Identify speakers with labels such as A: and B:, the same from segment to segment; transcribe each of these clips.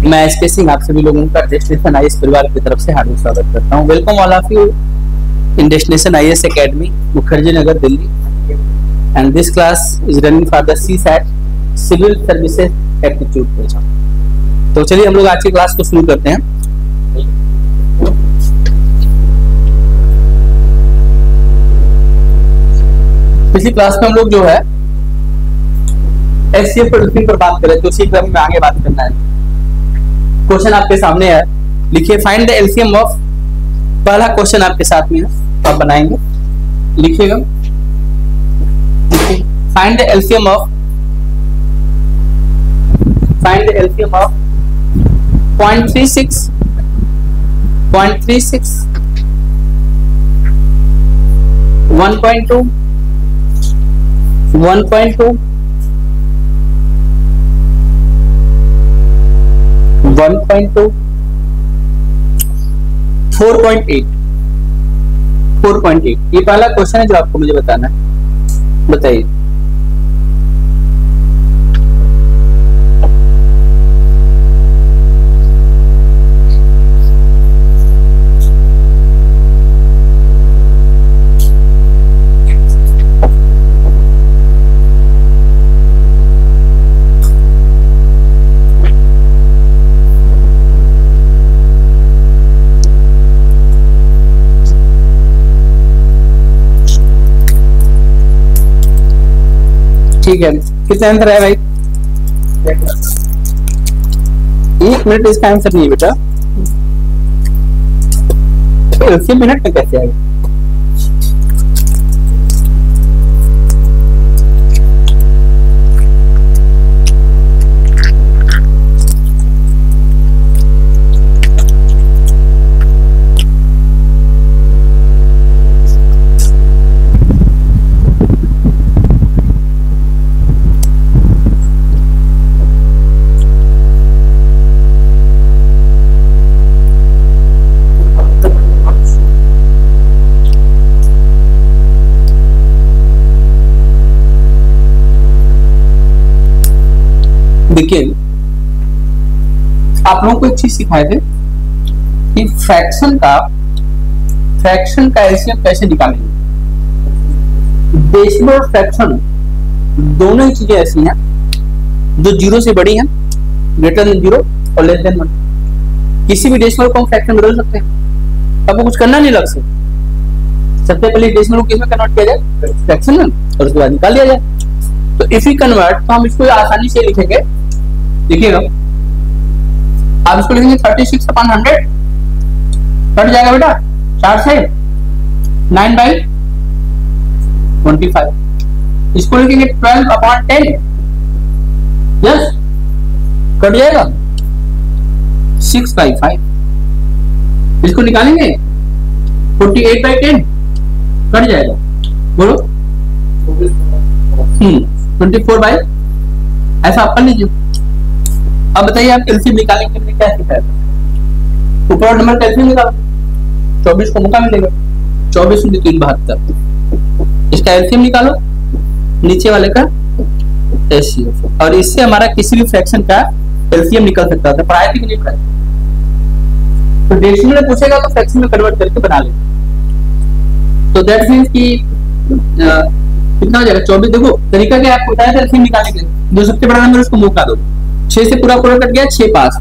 A: मैं स्पेसिंग आप सभी लोगों का डेस्टिनेशन आईएएस परिवार की तरफ से हार्दिक स्वागत करता हूं। Welcome all of you in Destination IAS Academy, Mukherjee Nagar, Delhi. And this class is running for the CSAT civil services aptitude exam. तो चलिए हम लोग आज की क्लास को शुरू करते हैं। पिछली क्लास में हम लोग जो है एचसीएफ प्रोडक्टिंग पर बात कर रहे थे, उसी क्रम में आगे बात करना है। क्वेश्चन आपके सामने है, लिखिए फाइंड द एलसीएम ऑफ। पहला क्वेश्चन आपके साथ में है, आप बनाएंगे, लिखिएगा। फाइंड द एलसीएम ऑफ 0.36 1.2 1.2 1.2 4.8 ये पहला क्वेश्चन है जो आपको मुझे बताना है। बताइए। ठीक है, कितना आंसर है भाई? 1 मिनट इसका आंसर नहीं है बेटा। तो मिनट में कैसे आएगा? देखिए, आप लोगों को एक चीज सिखाए थे कि फ्रैक्शन का एलसीएम कैसे निकालेंगे। डेसिमल और फ्रैक्शन दोनों ही चीजें ऐसी हैं जो 0 से बड़ी हैं, ग्रेटर देन 0 और लेस देन 1। किसी भी डेसिमल को हम फ्रैक्शन में बदल सकते हैं, आपको कुछ करना नहीं लग सकता। सबसे पहले डेसिमल को किसमें कन्वर्ट किया जाए? फ्रैक्शन में, और उसके बाद निकाल लिया जाए। तो इफ यू कन्वर्ट, तो हम इसको आसानी से लिखेंगे। देखिएगा, आप इसको लिखेंगे 36/100, कट जाएगा बेटा 4 से 9/25। इसको लिखेंगे 12/10, यस, कट जाएगा 6/5। इसको निकालेंगे 48/10, कट जाएगा, बोलो 24/, ऐसा आप कर लीजिए। अब बताइए, आप एलसीएम निकालने के लिए क्या सिखाया? ऊपर नंबर का एलसीएम निकालो, 24 को मौका मिलेगा, 24 × 3 72। इसका एलसीएम निकालो, नीचे वाले का एचसीएफ, और इससे हमारा किसी भी फ्रैक्शन का एलसीएम निकल सकता है। पढ़ाई थी कि नहीं पढ़ाई? तो डेसिमल में पूछेगा तो फ्रैक्शन में कन्वर्ट करके बना ले। तो दैट मींस कि कितना हो जाएगा? 24। देखो तरीका क्या आपको बताया था एलसीएम निकालने के लिए। जो सबसे बड़ा नंबर उसको मौका दो। 6 से पूरा कट गया, 6 पास।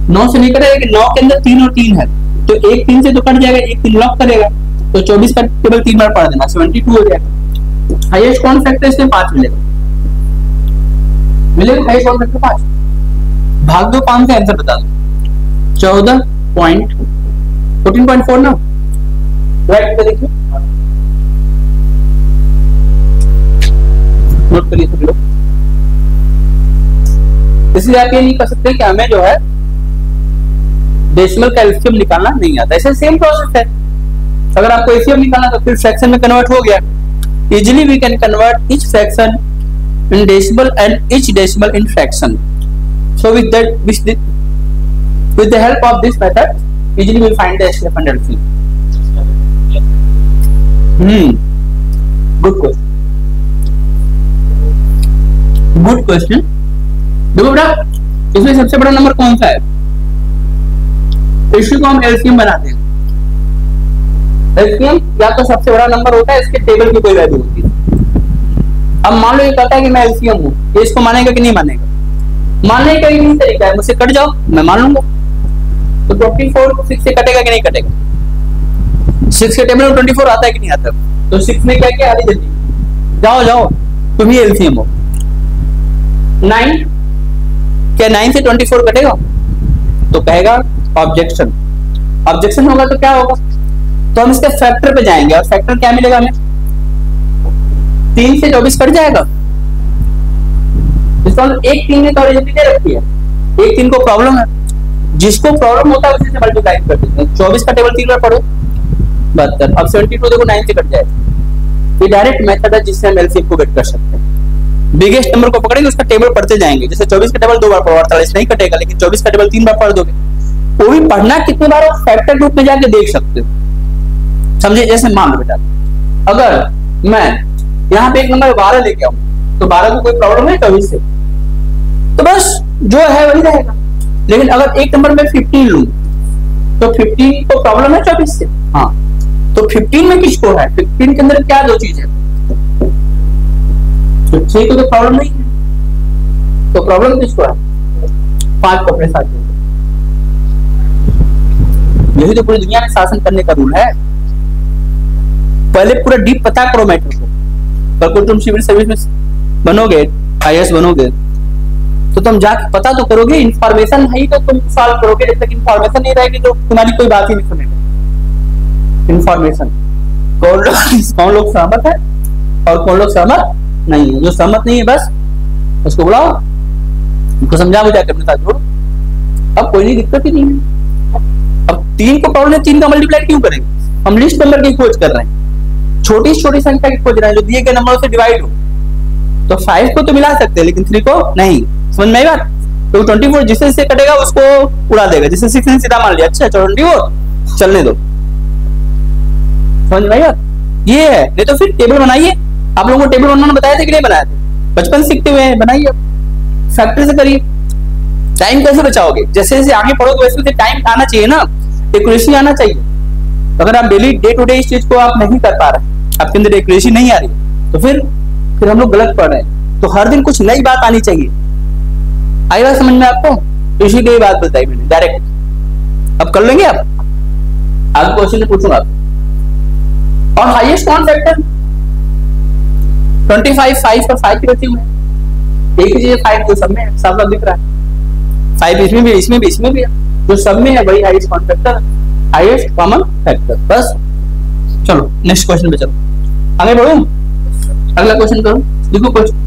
A: 9 से नहीं कटेगा कि 9 के अंदर 3 और 3 है, तो 1 3 से तो कट जाएगा, 1 3 लॉक करेगा, तो 24 का टेबल 3 बार पढ़ देना, 72 हो जाएगा। हाईएस्ट कौन फैक्टर इसमें? 5 मिलेगा। हाईएस्ट कौन फैक्टर 5। भाग दो 5 से, आंसर बता दो। 14.4 ना, राइट? देखिए, नोट करिए सभी लोग। इसलिए आप ये नहीं कर सकते कि हमें जो है डेसिमल का एलसीएम निकालना नहीं आता। ऐसे सेम प्रोसेस है। अगर आपको एलसीएम निकालना तो फिर फ्रैक्शन में कन्वर्ट हो गया। Easily we can convert each fraction in decimal and each decimal in fraction. So with the help of this method easily we find the HCF and LCM. Good question. Good question. देखो बेटा, इसमें सबसे बड़ा number कौन सा है? इसी को हम एलसीएम बनाते हैं। एलसीएम या तो सबसे बड़ा नंबर होता है, इसके टेबल की कोई वैल्यू होती है। अब मान लो ये कहता है कि मैं एलसीएम हूं, ये इसको मानेगा कि नहीं मानेगा? मानने का यही तरीका है, मुझसे कट जाओ, मैं मान लूंगा। तो 24 6 से कटेगा कि नहीं कटेगा? 6 के टेबल में 24 आता है कि नहीं आता? तो 6 में क्या क्या आधी जल्दी जाओ जाओ, तुम ही एलसीएम हो। 9, क्या 9 से 24 कटेगा? तो कहेगा ऑब्जेक्शन। ऑब्जेक्शन होगा तो क्या होगा? तो हम इसके फैक्टर पे जाएंगे, और फैक्टर क्या मिलेगा हमें? 3 से 24 कट जाएगा। इसको एक 3 ने तो ओरिजिनलिटी दे रखी है, एक 3 को प्रॉब्लम है, जिसको प्रॉब्लम होता है उसी से मल्टीप्लाई कर देते हैं। 24 का टेबल 3 बार पढ़ो, 72। अब 72 देखो 9 से कट जाएगा। ये डायरेक्ट मेथड है जिससे हम एलसीएम को गेट कर सकते हैं। बिगेस्ट नंबर को पकड़ेंगे, उसका टेबल पढ़ते जाएंगे। जैसे 24 का टेबल 2 बार पढ़ो, 48 नहीं कटेगा, लेकिन 24 का टेबल 3 बार पढ़ दोगे। वो भी पढ़ना कितने बार हो, फैक्टर ग्रुप में जाके देख सकते हो। समझे? जैसे मान लो बेटा, अगर मैं यहाँ पे एक नंबर 12 लेके आऊं, तो 12 को कोई प्रॉब्लम है 24 से? तो बस जो है वही रहेगा। लेकिन अगर एक नंबर में 15 लूं, तो 15 को प्रॉब्लम है 24 से? हाँ। तो 15 में किसको है? 15 के अंदर क्या दो चीज है? तो 6 को तो प्रॉब्लम नहीं है, तो प्रॉब्लम किसको है? 5 को अपने साथ जोड़ो। यही तो पूरी दुनिया में शासन करने का रूल है। पहले पूरा डीप पता करो मैटर को। कल तुम सिविल सर्विस में बनोगे, आईएएस बनोगे, तो तुम जाके पता तो करोगे। इंफॉर्मेशन है तो तुम सॉल्व करोगे। जब तक इंफॉर्मेशन नहीं रहेगी तो तुम्हारी कोई बात ही नहीं सुनेगा। इंफॉर्मेशन कौन लोग सहमत है और कौन लोग सहमत नहीं है। जो सहमत नहीं है बस उसको बुलाओ, उनको समझा बुझा कर अपने साथ जोड़ो। अब कोई नहीं, दिक्कत ही नहीं है। अब 3 को प्रॉब्लम है, 3 का मल्टीप्लाई क्यों करेंगे? हम लिस्ट नंबर की खोज कर रहे हैं, छोटी छोटी संख्या की खोज रहे हैं जो दिए गए नंबरों से डिवाइड हो। तो 5 को तो मिला सकते हैं, लेकिन 3 को नहीं। समझ में आई बात? तो 24 जिससे से कटेगा उसको उड़ा देगा, जिससे 6 ने सीधा मान लिया। अच्छा 24 चलने दो। समझ में आई बात? ये है। नहीं तो फिर टेबल बनाइए। आप लोगों को टेबल बनाना बताया था कि नहीं बनाया था? बचपन सीखते हुए बनाइए, फैक्टर से करिए। टाइम कैसे बचाओगे? जैसे जैसे आगे पढ़ोगे वैसे वैसे टाइम आना चाहिए ना, एक्यूरेसी आना चाहिए। अगर आप डेली डे टू डे इस चीज को आप नहीं कर पा रहे, आपके अंदर एक्यूरेसी नहीं आ रही, तो फिर हम लोग गलत पढ़ रहे हैं। तो हर दिन कुछ नई बात आनी चाहिए। आई बात समझ में आपको? तो इसीलिए बात बताई मैंने डायरेक्ट। अब कर लेंगे आप? आगे क्वेश्चन पूछूंगा आप। और हाईएस्ट कौन फैक्टर? 25 5 और 5 की बची हुई है। एक ही चीज 5 जो सब में है, साफ साफ दिख रहा है। 5 इसमें भी, इसमें भी, इसमें भी है। जो सब में है वही highest common factor, highest common factor. बस चलो नेक्स्ट क्वेश्चन पे चलो, आगे बढ़ो। अगला क्वेश्चन करो। देखो question,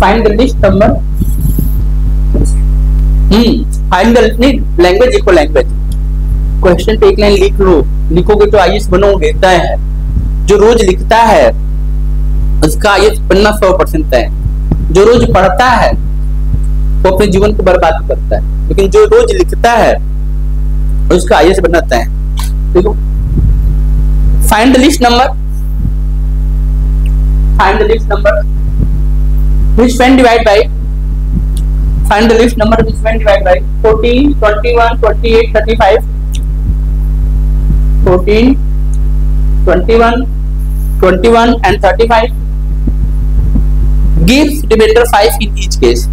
A: find the list number. Find the language equal language. Question पे एक लाइन लिख लो, लिखोगे तो आईएएस बनोगे तय है। जो रोज लिखता है उसका आईएएस बनना 100% तय है। जो रोज पढ़ता है वो अपने जीवन को बर्बाद करता है, लेकिन जो रोज लिखता है उसका आईएएस बनना तय है। देखो, find the list number. Find the list number which when divide by, find the list number which when divide by 14 21 28 35, 14 21 21 and 35 gives remainder 5 in each case.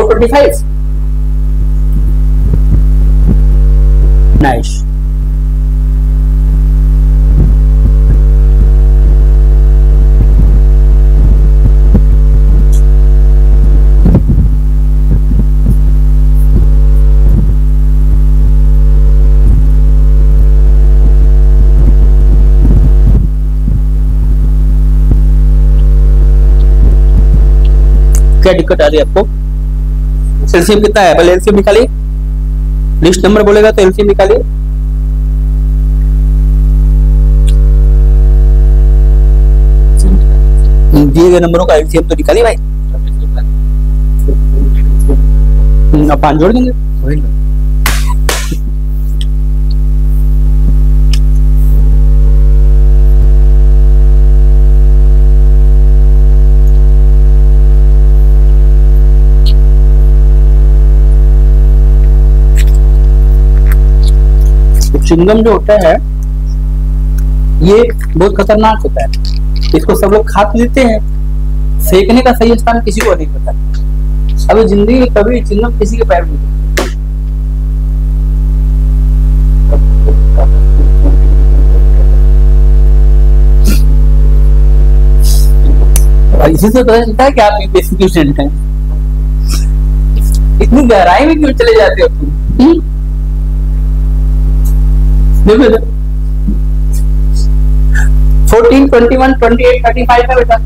A: 425. Nice. क्या दिक्कत आ रही है आपको? एलसीएम कितना है? पहले एलसीएम निकालिए, लिस्ट नंबर बोलेगा तो एलसीएम निकालिए। दिए गए नंबरों का एलसीएम तो निकालिए भाई। आप 5 जोड़ देंगे। चिंगम जो होता है ये बहुत खतरनाक होता है, इसको सब लोग खा लेते हैं, फेंकने का सही स्थान किसी को नहीं पता। अभी जिंदगी में कभी चिंगम किसी के पैर में नहीं। इसी से पता चलता है कि आप यूपीएससी स्टूडेंट हैं। इतनी गहराई में क्यों चले जाते हो तुम? देखो 14, 21, 28, 35 है बेटा।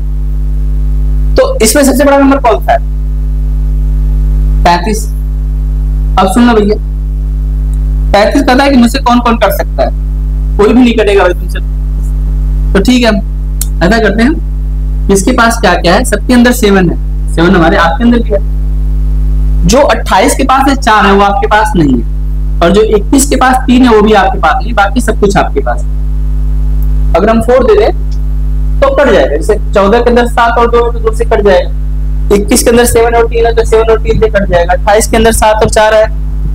A: तो इसमें सबसे बड़ा नंबर कौन सा है? 35। अब सुनना भैया, 35 पता है कि मुझसे कौन कौन कर सकता है? कोई भी नहीं करेगा भाई तुमसे। तो ठीक है, ऐसा करते हैं, इसके पास क्या क्या है? सबके अंदर 7 है, 7 हमारे आपके अंदर भी है। जो 28 के पास है 4 है, वो आपके पास नहीं है। और जो 21 के पास 3 है वो भी आपके पास नहीं, बाकी सब कुछ आपके पास है। अगर हम 4 दे दें तो कट जाएगा, जैसे 14 के अंदर 7 और 2 तो 2 से कट जाएगा। 21 के अंदर 7 और 3 है तो 7 और 3 से कट जाएगा। 28 के अंदर 7 और 4 है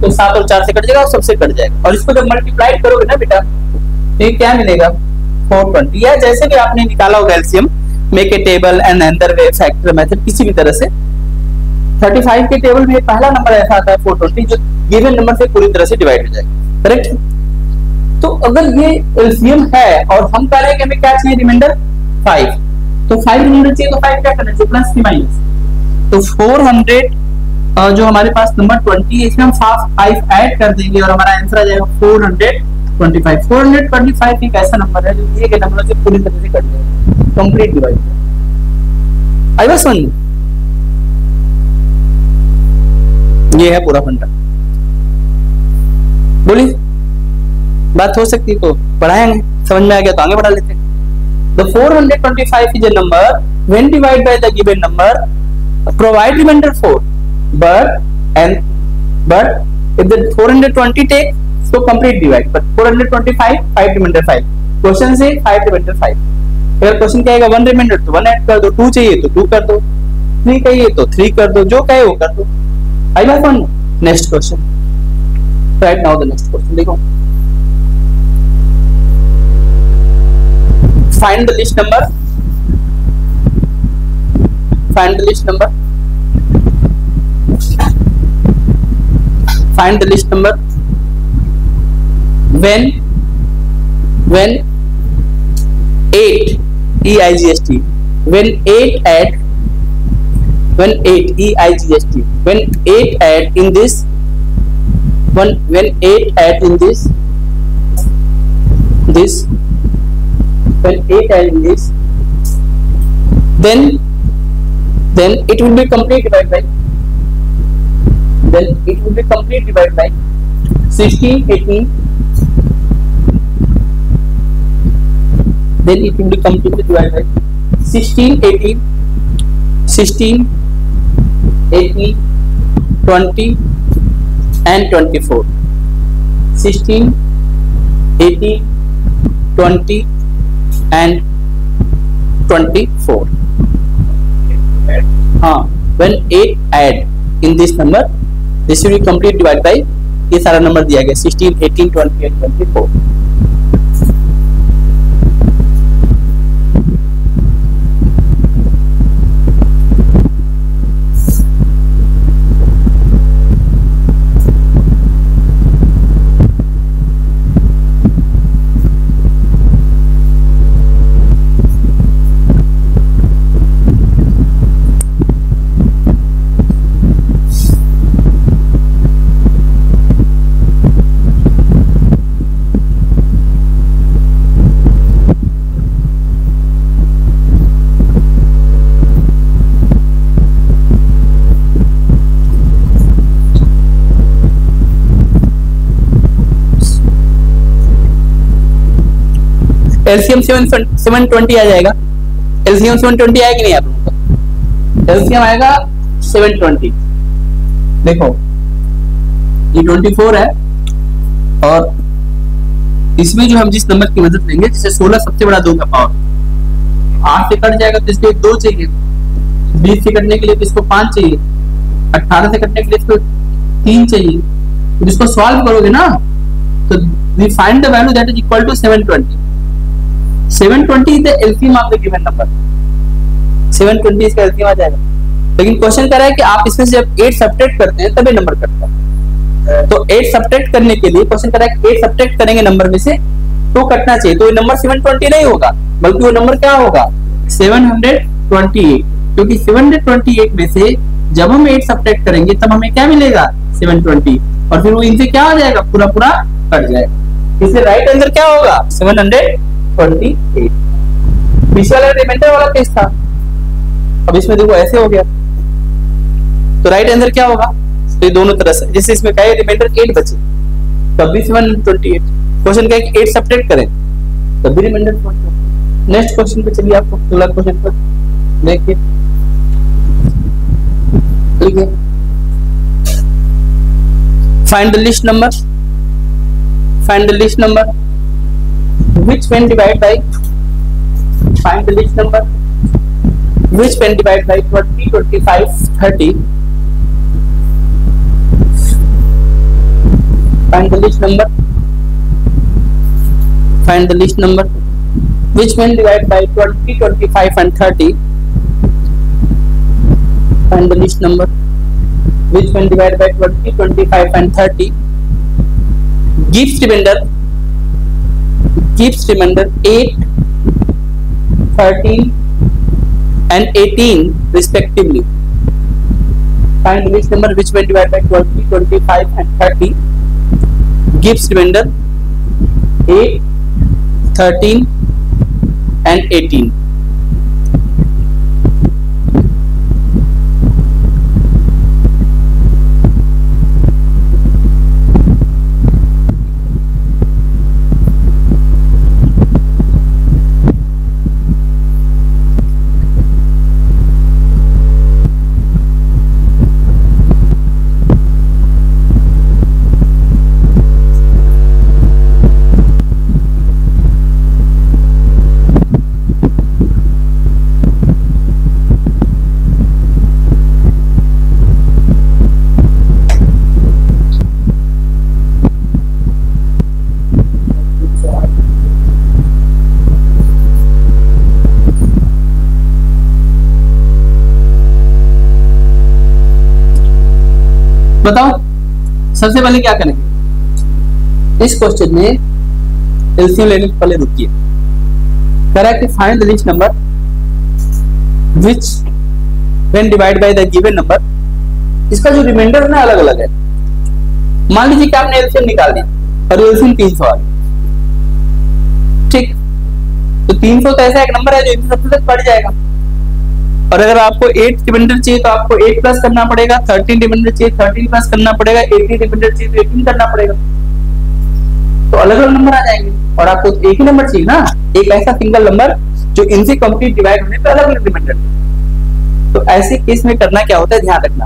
A: तो 7 और 4 से कट जाएगा और सबसे कट जाएगा। और इसको जब मल्टीप्लाई करोगे ना बेटा तो क्या मिलेगा? 420। या जैसे कि आपने निकाला होगा LCM, make a table and अंदर वे फैक्टर मेथड, किसी भी तरह से 35 के टेबल में पहला नंबर ऐसा आता है 420 जो गिवन नंबर से पूरी तरह से डिवाइड हो जाएगा। करेक्ट? तो अगर ये एलसीएम है और हम कह रहे हैं कि हमें क्या चाहिए? रिमाइंडर 5। तो 5 रिमाइंडर चाहिए तो 5 क्या करना चाहिए? प्लस की माइनस। तो 400 जो हमारे पास नंबर 20 है इसमें हम 5 ऐड कर देंगे और हमारा आंसर आ जाएगा 425। 425 एक ऐसा नंबर है जो दिए गए नंबर से पूरी तरह से कट जाएगा, कंप्लीट डिवाइड। आई बात समझ? ये है पूरा फंडा। बोलिए, बात हो सकती है तो पढ़ाएंगे, समझ में आ गया तो आगे बढ़ा लेते हैं। The 425 is a number when divided by the given number provide remainder 4, but if the 420 take so complete divide, but 425 5 remainder 5, question से 5 remainder 5। अगर क्वेश्चन कहेगा 1 remainder तो 1 ऐड कर दो, 2 चाहिए तो 2 कर दो, 3 चाहिए तो 3 कर दो, जो कहे वो कर दो। आई बात समझ? Next question, right now the next question देखो। Find the list number. Find the list number. Find the list number. When 8 EIGST. When 8 add. When 8 EIGST. When 8 add in this. When 8 add in this. When 8 add in this, then it will be complete divided by. Then it will be complete divided by 16, 18. Then it will be completely divided by 16, 18, 16, 18, 20, and 24. 16, 18, 20. And 24. When 8 add in this number, this will be complete divided by ये सारा number दिया गया 16, 18, 20 and 24. LCM 720 आ जाएगा। LCM 720 आएगा कि नहीं आप लोगों का? एलसीएम आएगा 720। देखो ये 24 है और इसमें जो हम जिस नंबर की मदद लेंगे, जैसे 16 सबसे बड़ा 2 का पावर, 8 से कट जाएगा तो इसको 2 चाहिए, 20 से कटने के लिए तो इसको 5 चाहिए, 18 से कटने के लिए इसको 3 चाहिए। तो इसको सॉल्व करोगे ना तो we find the value that is equal to 720. 720 is the LCM of the given number. 720 इसका LCM आ जाएगा। लेकिन क्वेश्चन कर रहा है कि आप इसमें से जब 8 सब्ट्रैक्ट करते हैं तभी नंबर कटता है। तो 8 सब्ट्रैक्ट करने के लिए क्वेश्चन कर रहा है कि 8 सब्ट्रैक्ट करेंगे नंबर में से तो कटना चाहिए, तो ये नंबर 720 नहीं होगा, बल्कि वो नंबर क्या होगा 728, क्योंकि 728 में से जब हम 8 सब्ट्रैक्ट करेंगे तब हमें क्या मिलेगा 720, और फिर वो इनसे क्या हो जाएगा पूरा पूरा कट जाएगा। इसलिए राइट आंसर क्या होगा 728। पीछे वाला रिमाइंडर वाला केस था, अब इसमें देखो ऐसे हो गया, तो राइट आंसर क्या होगा, तो ये दोनों तरह से, जैसे इसमें कहा रिमाइंडर 8 बचे तब भी 728, क्वेश्चन क्या है कि 8 सब्ट्रैक्ट करें तब भी रिमाइंडर 28। नेक्स्ट क्वेश्चन पे चलिए, आपको अगला क्वेश्चन पर देखिए, ठीक है। Find the least number. Find the least number which when divided by. Find the least number which when divided by 20, 25, 30. Find the least number. Find the least number which when divided by 20, 25 and 30. Find the least number which when divided by 20, 25 and 30 gives remainder 8, 13 and 18 respectively. Find the least number which when divided by 20, 25 and 30 gives remainder 8, 13 and 18. बताओ सबसे पहले क्या करेंगे इस question में, LCM लेने से पहले रुकिए। कह रहा है कि find the least number which when divide by the given number. इसका जो रिमाइंडर है ना अलग अलग है। मान लीजिए कि आपने एलसीएम निकाल दिया और एलसीएम 300 आ गया, ठीक, तो 300 तो ऐसा एक नंबर है जो इनसे सबसे बढ़ जाएगा, और अगर आपको 8 रिमाइंडर चाहिए तो आपको 8 प्लस करना पड़ेगा, 13 रिमाइंडर चाहिए 13 प्लस करना पड़ेगा, 18 रिमाइंडर चाहिए तो 18 करना पड़ेगा, तो अलग अलग नंबर आ जाएंगे। और आपको एक ही नंबर चाहिए ना, एक ऐसा सिंगल नंबर जो इनसे कंप्लीट डिवाइड होने पर अलग अलग रिमाइंडर। तो ऐसे केस में करना क्या होता है, ध्यान रखना।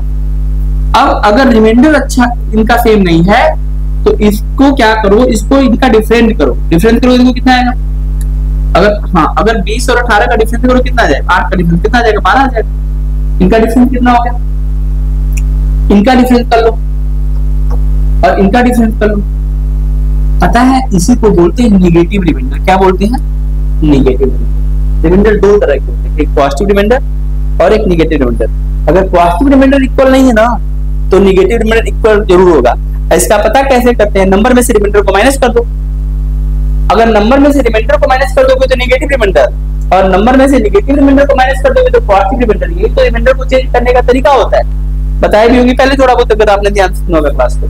A: अब अगर रिमाइंडर अच्छा इनका सेम नहीं है तो इसको क्या करो, इसको इनका डिफरेंट करो। डिफरेंट करो, इनको कितना आएगा, अगर 20 और 18 का डिफरेंस करो कितना आ जाएगा, 8 का डिफरेंस कितना आ जाएगा, 12 आ जाएगा। इनका डिफरेंस कितना हो गया, इनका डिफरेंस कर लो और इनका डिफरेंस कर लो। पता है इसी को बोलते हैं निगेटिव रिमाइंडर। क्या बोलते हैं, निगेटिव रिमाइंडर। रिमाइंडर दो तरह के होते हैं, एक पॉजिटिव रिमाइंडर और एक निगेटिव रिमाइंडर। अगर पॉजिटिव रिमाइंडर इक्वल नहीं है ना तो निगेटिव रिमाइंडर इक्वल जरूर होगा। इसका पता कैसे करते हैं, नंबर में से रिमाइंडर को माइनस कर दो। अगर नंबर में से रिमाइंडर को माइनस कर दोगे तो नेगेटिव रिमाइंडर, और नंबर में से नेगेटिव रिमाइंडर को माइनस कर दोगे तो पॉजिटिव रिमाइंडर। यही तो रिमाइंडर को चेंज करने का तरीका होता है, बताया भी होगी पहले थोड़ा बहुत, अगर आपने ध्यान से सुना होगा क्लास को।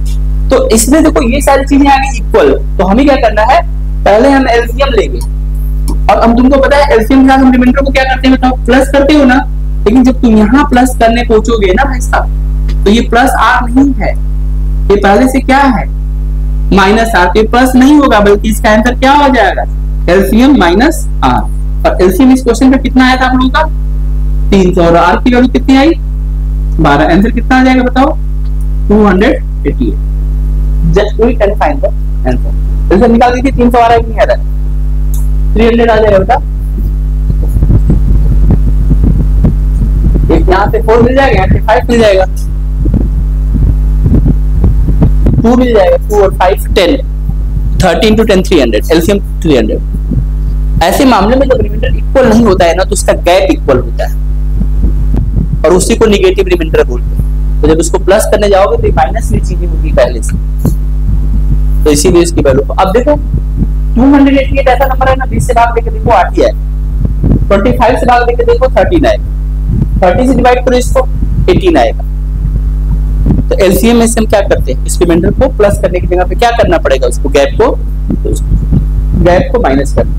A: तो इसमें देखो ये सारी चीजें आ गई इक्वल, तो हमें क्या करना है, पहले हम एलसीएम लेंगे। और हम तुमको पता है एलसीएम के साथ हम रिमाइंडर को क्या करते हैं, बताओ, प्लस करते हो ना। लेकिन जब तुम यहाँ प्लस करने पहुंचोगे ना भाई साहब, तो ये प्लस आर नहीं है, ये पहले से क्या है, माइनस आर। तो प्लस नहीं होगा, बल्कि इसका आंसर क्या हो जाएगा, एलसीएम माइनस आर, और एलसीएम इस क्वेश्चन में कितना आया था आप लोगों का 300, और आर की वैल्यू कितनी आई 12, आंसर कितना आ जाएगा बताओ 288। Just do it and find the answer. Answer निकाल दीजिए 300 आ रहा है कि नहीं आ रहा है, 300 आ जाएगा बेटा। एक यहाँ से 4 मिल जाएगा, यहाँ से 5 मिल जाएगा, 2 मिल जाएगा, 2 और 5 10, 13 to 10 300, एलसीएम 300। ऐसे मामले में जब रिमाइंडर इक्वल नहीं होता है ना तो उसका गैप इक्वल होता है, और उसी को नेगेटिव रिमाइंडर बोलते हैं। तो जब उसको प्लस करने जाओगे तो माइनस की चीजें होगी पहले से, तो इसीलिए इसकी वैल्यू। अब देखो 288 ऐसा नंबर है ना, 20 से भाग देके देखो 8 ही है, 25 से भाग देके देखो 13 आएगा, 30 से डिवाइड करो इसको 18 आएगा। तो एलसीएम में से हम क्या करते हैं, इस रिमाइंडर को प्लस करने की जगह पे क्या करना पड़ेगा, उसको गैप को माइनस करना।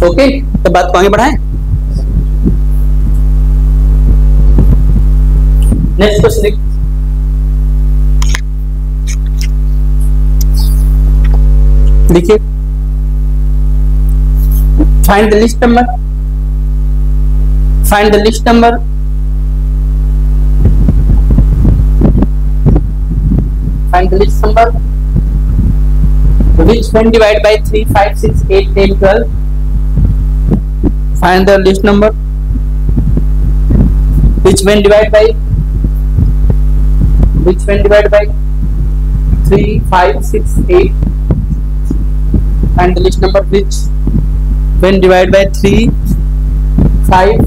A: ओके, तो बात को आगे बढ़ाएं। नेक्स्ट क्वेश्चन देखिए, find the list number, find the list number find the list number which when divided by 3, 5, 6, 8, 10, 12. Find the list number which when divided by 3, 5, 6, 8. Find the list number which when divided by 3, 5,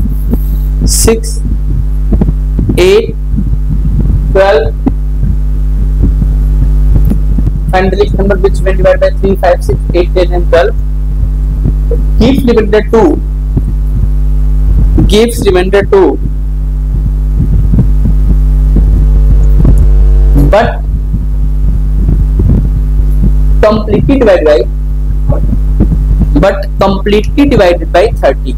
A: 6, 8, 12. Find the list number which when divided by 3, 5, 6, 8, 10 and 12 gives remainder 2, gives remainder 2, but completely divided by 30.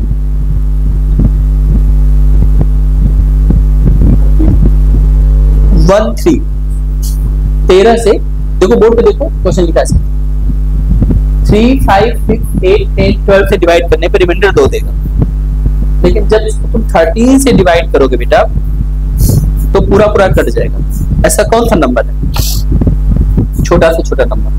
A: One three 13 से देखो, board पे देखो question लिखा है 3, 5, 6, 8, 10, 12 से divide करने पे reminder 2 देगा, लेकिन जब इसको तुम 13 से डिवाइड करोगे बेटा तो पूरा पूरा कट जाएगा। ऐसा कौन सा नंबर है, छोटा से छोटा नंबर?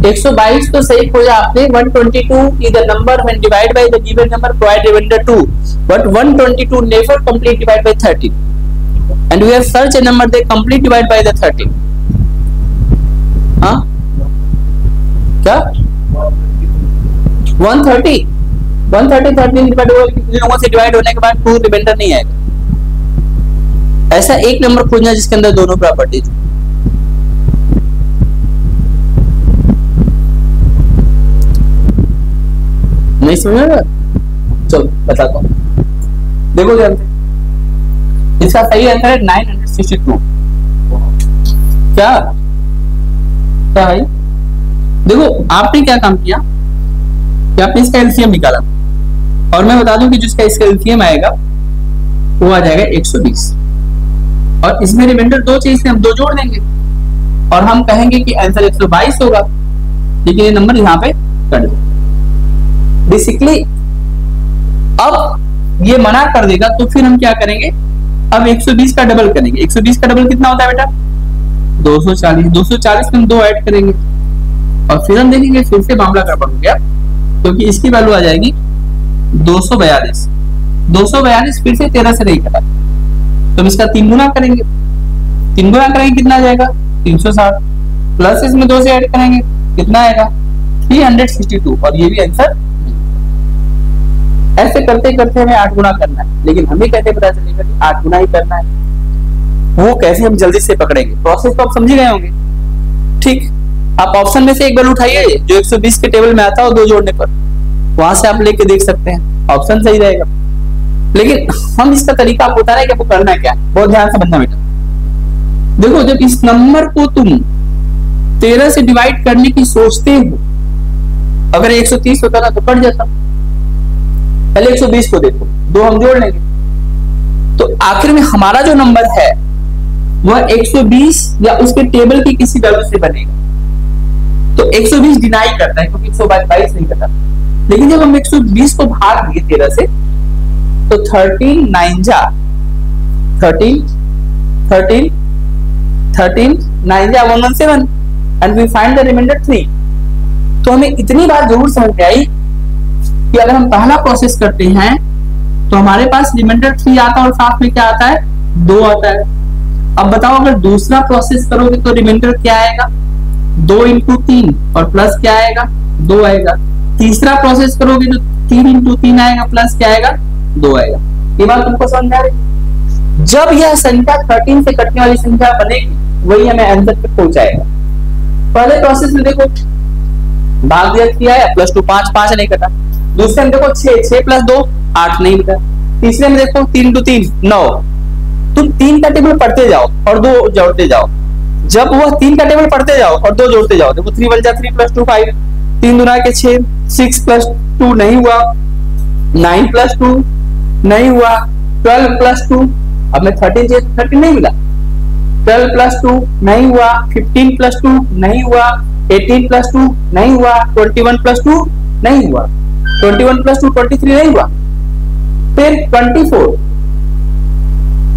A: 122 तो सही खोजा आपने। 122 is the number when divided by the given number provide remainder 2, but 122 never complete divide by 13, and we have search a number they complete divide by the 13. हाँ क्या 130 13 डिवाइड होगा, कितने लोगों से डिवाइड होने के बाद 2 रिमाइंडर नहीं आएगा। ऐसा एक नंबर खोजना जिसके अंदर दोनों प्रॉपर्टीज। नहीं समझ रहा? चलो बताता हूँ, देखो ध्यान से। इसका सही आंसर है 962। क्या क्या भाई? देखो आपने क्या काम किया कि आपने इसका एलसीएम निकाला, और मैं बता दूं कि जिसका इसका एलसीएम आएगा वो आ जाएगा 120, और इसमें रिमाइंडर 2 चाहिए, हम 2 जोड़ देंगे और हम कहेंगे कि आंसर 122 होगा, लेकिन ये नंबर यहाँ पे कट दो। बेसिकली अब ये मना कर देगा तो फिर हम क्या करेंगे, अब 120 का डबल करेंगे। 120 का डबल कितना होता है बेटा? 240। 240 में हम 2 ऐड करेंगे और फिर हम देखेंगे फिर से मामला गड़बड़ हो गया, क्योंकि इसकी वैल्यू आ जाएगी 242। 242 फिर से 13 से नहीं कटा, तो हम इसका 3 गुना करेंगे। 3 गुना करेंगे कितना आ जाएगा? 360, प्लस इसमें 2 से ऐड करेंगे कितना आएगा? 362, और ये भी आंसर। ऐसे करते करते हमें 8 गुना करना है, लेकिन हमें कैसे पता चलेगा कि 8 गुना ही करना है? वो कैसे हम जल्दी से पकड़ेंगे? प्रोसेस तो आप समझ गए होंगे। ठीक, आप ऑप्शन में से एक बार उठाइए जो 120 के टेबल में आता हो 2 जोड़ने पर, वहां से आप लेके देख सकते हैं, ऑप्शन सही रहेगा। लेकिन हम इसका तरीका आपको बता रहे हैं कि आपको करना क्या है, बहुत ध्यान से बनना बेटा। देखो जब इस नंबर को तुम 13 से डिवाइड करने की सोचते हो, अगर 130 होता ना तो कट जाता। पहले 120 को देखो, 2 हम जोड़ लेंगे तो आखिर में हमारा जो नंबर है वह 120 या उसके टेबल की किसी वैल्यू से बनेगा। तो 120 डिनाई करता है क्योंकि 122 नहीं करता, लेकिन जब हम 120 को भाग दिए 13 से तो 13 9 जा 13 9 जा 117 and we find the reminder 3। तो हमें इतनी बात जरूर समझ में आई कि अगर हम पहला प्रोसेस करते हैं तो हमारे पास रिमाइंडर 3 आता है और साथ में क्या आता है? 2 आता है। अब बताओ अगर दूसरा प्रोसेस करोगे तो रिमाइंडर क्या आएगा? 2 इंटू 3 और प्लस क्या आएगा? 2 आएगा। तीसरा प्रोसेस करोगे तो 3 इंटू 3 आएगा, प्लस क्या आएगा? 2 आएगा। ये बात तुमको समझ आ रही? जब यह संख्या 13 से कटने वाली संख्या बनेगी वही हमें आंसर पे पहुंचाएगा। पहले प्रोसेस में देखो भाग दिया किया है, प्लस 2 5 5 नहीं कटा। दूसरे में देखो 6 प्लस 2 8 नहीं कटा। तीसरे में देखो 3 इंटू 3 9। तुम 3 का टेबल पढ़ते जाओ और 2 जोड़ते जाओ। जब वह 3 का टेबल पढ़ते जाओ और 2 जोड़ते जाओ, देखो 3 1 जा 3 प्लस 2 5, 3 दुना के 6, 6 प्लस 2 नहीं हुआ, 9 प्लस 2 नहीं हुआ, 12 प्लस 2, अब मैं 13 नहीं मिला, 12 प्लस 2 नहीं हुआ, 15 प्लस 2 नहीं हुआ, 18 प्लस 2 नहीं हुआ, 21 प्लस 2 नहीं हुआ, 21 प्लस 2 23 नहीं हुआ, फिर 24।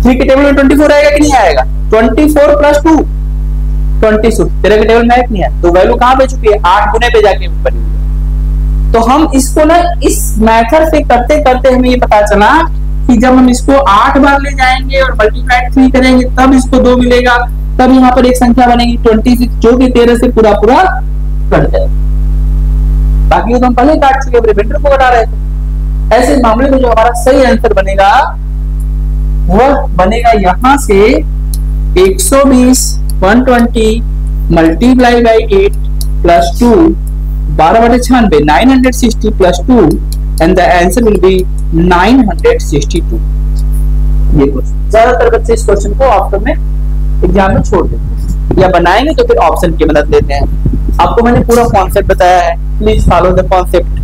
A: 3 के टेबल में 24 आएगा कि नहीं आएगा? 24 प्लस 2 26। तेरे के टेबल में आया कि नहीं आया? तो वैल्यू कहां पे चुकी है? 8 गुने पे जाके बनी है। तो हम इसको ना इस मेथड से करते करते हमें ये पता चला कि जब हम इसको 8 बार ले जाएंगे और मल्टीप्लाई 3 करेंगे तब इसको 2 मिलेगा, तब यहाँ पर एक संख्या बनेगी 26 जो कि 13 से पूरा पूरा कट जाएगा। बाकी तो हम पहले काट चुके, रिमाइंडर को बता रहे थे। ऐसे मामले में जो हमारा सही आंसर बनेगा वह बनेगा यहाँ से 120 120 multiply by 8 plus 2 12/96 960 plus 2 and the answer will be 962। ये क्वेश्चन ज्यादातर बच्चे इस क्वेश्चन को ऑप्शन में एग्जाम में छोड़ देते हैं या बनाएंगे तो फिर ऑप्शन की मदद लेते हैं। आपको मैंने पूरा कॉन्सेप्ट बताया है, प्लीज फॉलो द कॉन्सेप्ट।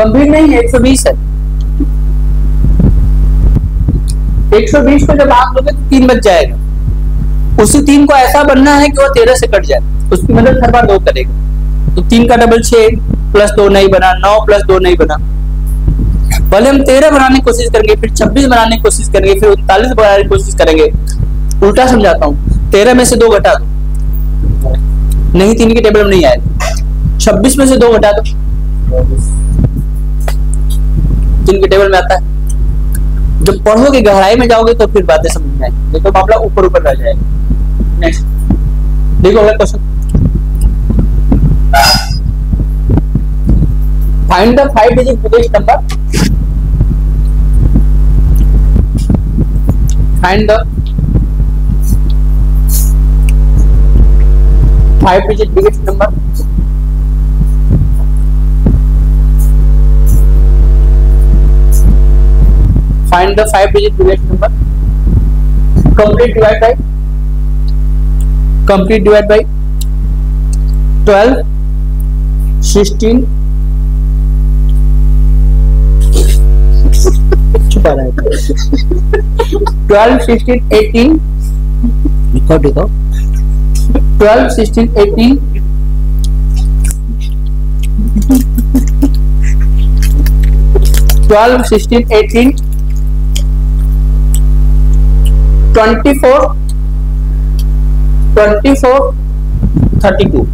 A: गंभीर नहीं है, 120 है। 120 को जब आप लोगे तो 3 बच जाएगा। उसी 3 को ऐसा बनना है कि वो 13 से कट जाए, उसकी मदद हर बार 2 करेगा। तो 3 का डबल 6 प्लस 2 नहीं बना, 9 प्लस 2 नहीं बना। पहले हम 13 बनाने की कोशिश करेंगे, फिर 26 बनाने की कोशिश करेंगे, फिर 39 बनाने की कोशिश करेंगे। उल्टा समझाता हूँ, 13 में से 2 घटा दो, नहीं 3 की टेबल में नहीं आएगा। 26 में से 2 घटा दो, 3 की टेबल में आता है। जब पढ़ोगे गहराई में जाओगे तो फिर बातें समझ में आएंगी, नहीं तो मामला ऊपर ऊपर रह जाएगा। नेक्स्ट देखो अगला question. Find the 5 digit biggest number. Find the 5 digit biggest number. Find the 5 digit biggest number. Complete divide by 12, 16 छुपा रहा है 12, 16, 18 देखो 12, 16, 18 12, 16, 18 24, 32।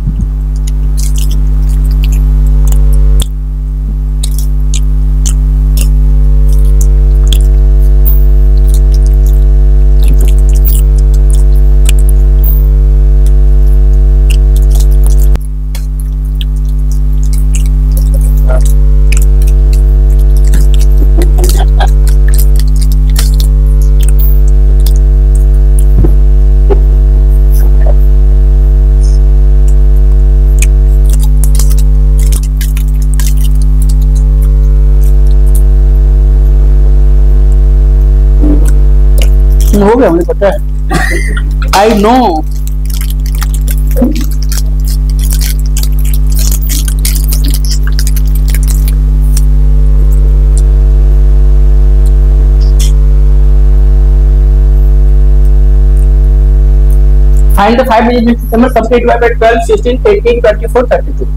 A: हो गया, मुझे पता है, I know. Find the 5 digit number, complete divide by 12, 16, 18, 24, 32।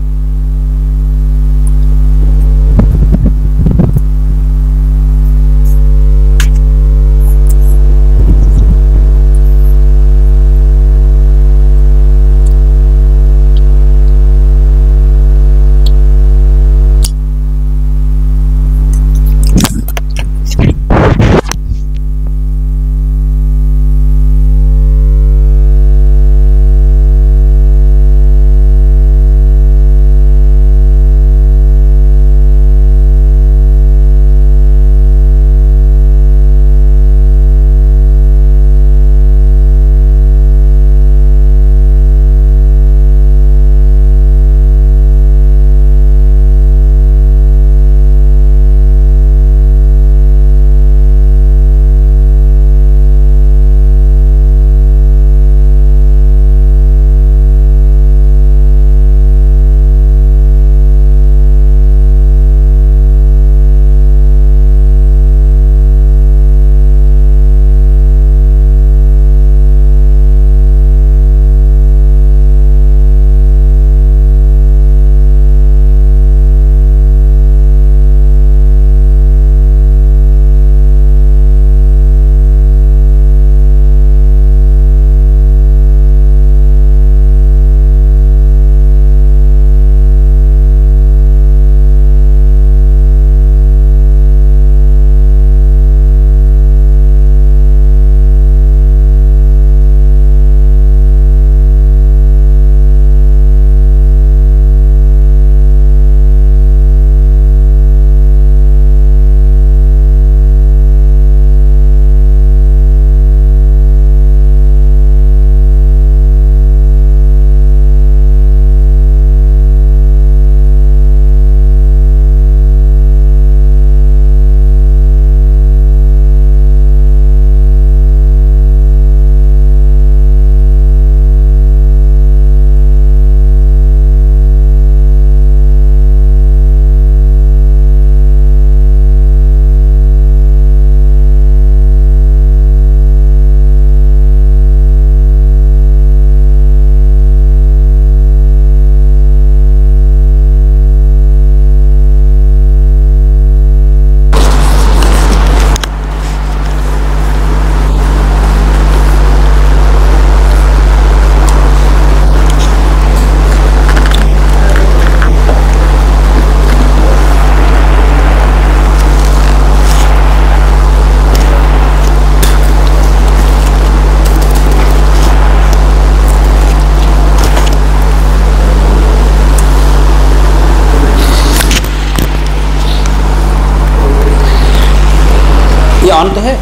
A: On तो है,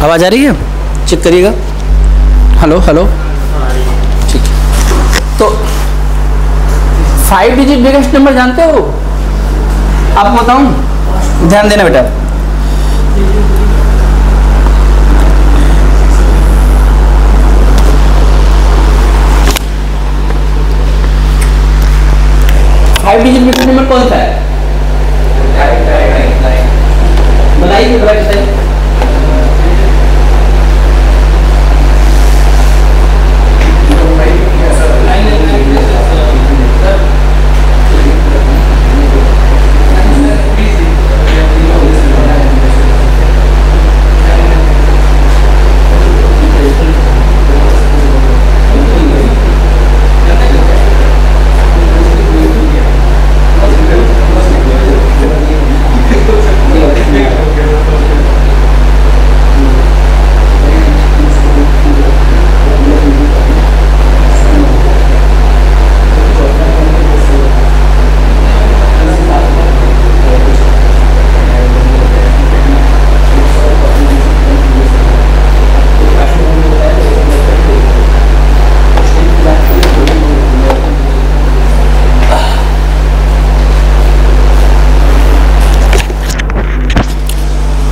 A: आवाज आ रही है, चेक करिएगा। हेलो हेलो, ठीक। तो 5 डिजिट बिगेस्ट नंबर जानते हो? आपको बताऊं, ध्यान देना बेटा। फाइव डिजिट बिगेस्ट नंबर कौन सा है? बताइए बताइए।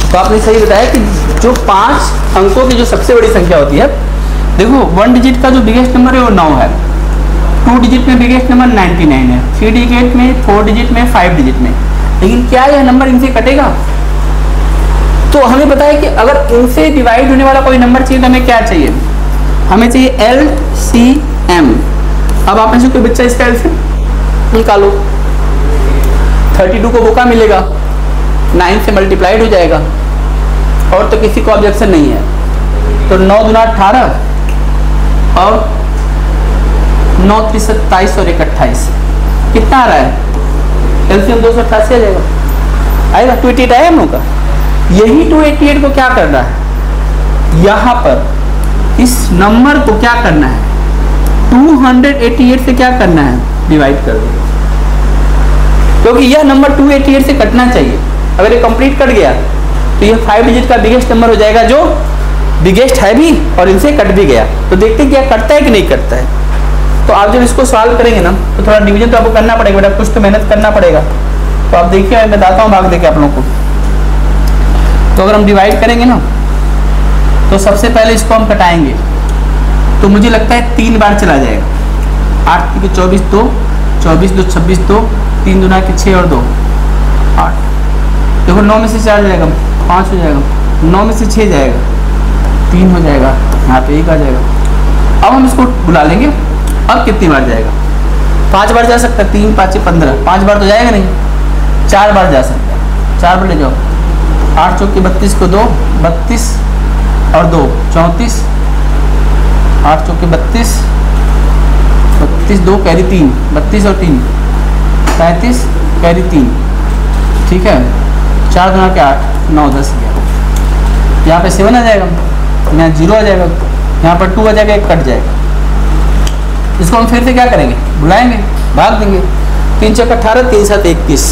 A: तो आपने सही बताया कि जो 5 अंकों की जो सबसे बड़ी संख्या होती है, देखो 1 डिजिट का जो बिगेस्ट नंबर है वो 9 है, 2 डिजिट में बिगेस्ट नंबर 99 है, 3 डिजिट में, 4 डिजिट में, 5 डिजिट में। लेकिन क्या यह नंबर इनसे कटेगा? तो हमें पता है कि अगर इनसे डिवाइड होने वाला कोई नंबर चाहिए तो हमें क्या चाहिए? हमें चाहिए LCM। अब आप में से कोई बच्चा इसका LCM निकालो। 32 को वो का मिलेगा, 9 से मल्टीप्लाइड हो जाएगा, और तो किसी को ऑब्जेक्शन नहीं है। तो 9 दूना 18 और 9 3 27 और 1 28, कितना आ रहा है? एलसीएम 288 आ जाएगा, आएगा। 288 आया हम लोग का। यही 288 को क्या करना है? यहाँ पर इस नंबर को क्या करना है? 288 से क्या करना है? डिवाइड कर दो, क्योंकि यह नंबर 288 से कटना चाहिए। अगर ये कंप्लीट कट गया तो ये 5 डिजिट का बिगेस्ट नंबर हो जाएगा, जो बिगेस्ट है भी और इनसे कट भी गया। तो देखते हैं क्या कटता है कि नहीं कटता है। तो आप जब इसको सॉल्व करेंगे ना तो थोड़ा डिवीजन तो आपको करना पड़ेगा बेटा, कुछ तो मेहनत करना पड़ेगा। तो आप देखिए, मैं बताता हूँ भाग देके आप लोगों को। तो अगर हम डिवाइड करेंगे ना तो सबसे पहले इसको हम कटाएंगे, तो मुझे लगता है 3 बार चला जाएगा। 8 के 24 2, 24 2 26 2, 3 दूना के 6 और 2 8। देखो 9 में से 4 जाएगा, 5 हो जाएगा, 9 में से 6 जाएगा, 3 हो जाएगा, यहाँ पे 1 आ जाएगा। अब हम इसको बुला लेंगे। अब कितनी बार जाएगा? 5 बार जा सकता है, 3 5 15, 5 बार तो जाएगा नहीं, 4 बार जा सकता है। 4 बार ले जाओ, 8 चौके 32 को 2, 32 और 2 34, 8 चौके 32, 32 2 कैरी 3, 32 और 3 35 कैरी 3, ठीक है। 4 दूना के 8, 9 10 11। यहाँ पे 7 आ जाएगा, यहाँ 0 आ जाएगा, यहाँ पर 2 आ जाएगा, 1 कट जाएगा। इसको हम फिर से क्या करेंगे? बुलाएंगे, भाग देंगे। 3 चौका 18, 3 7 21।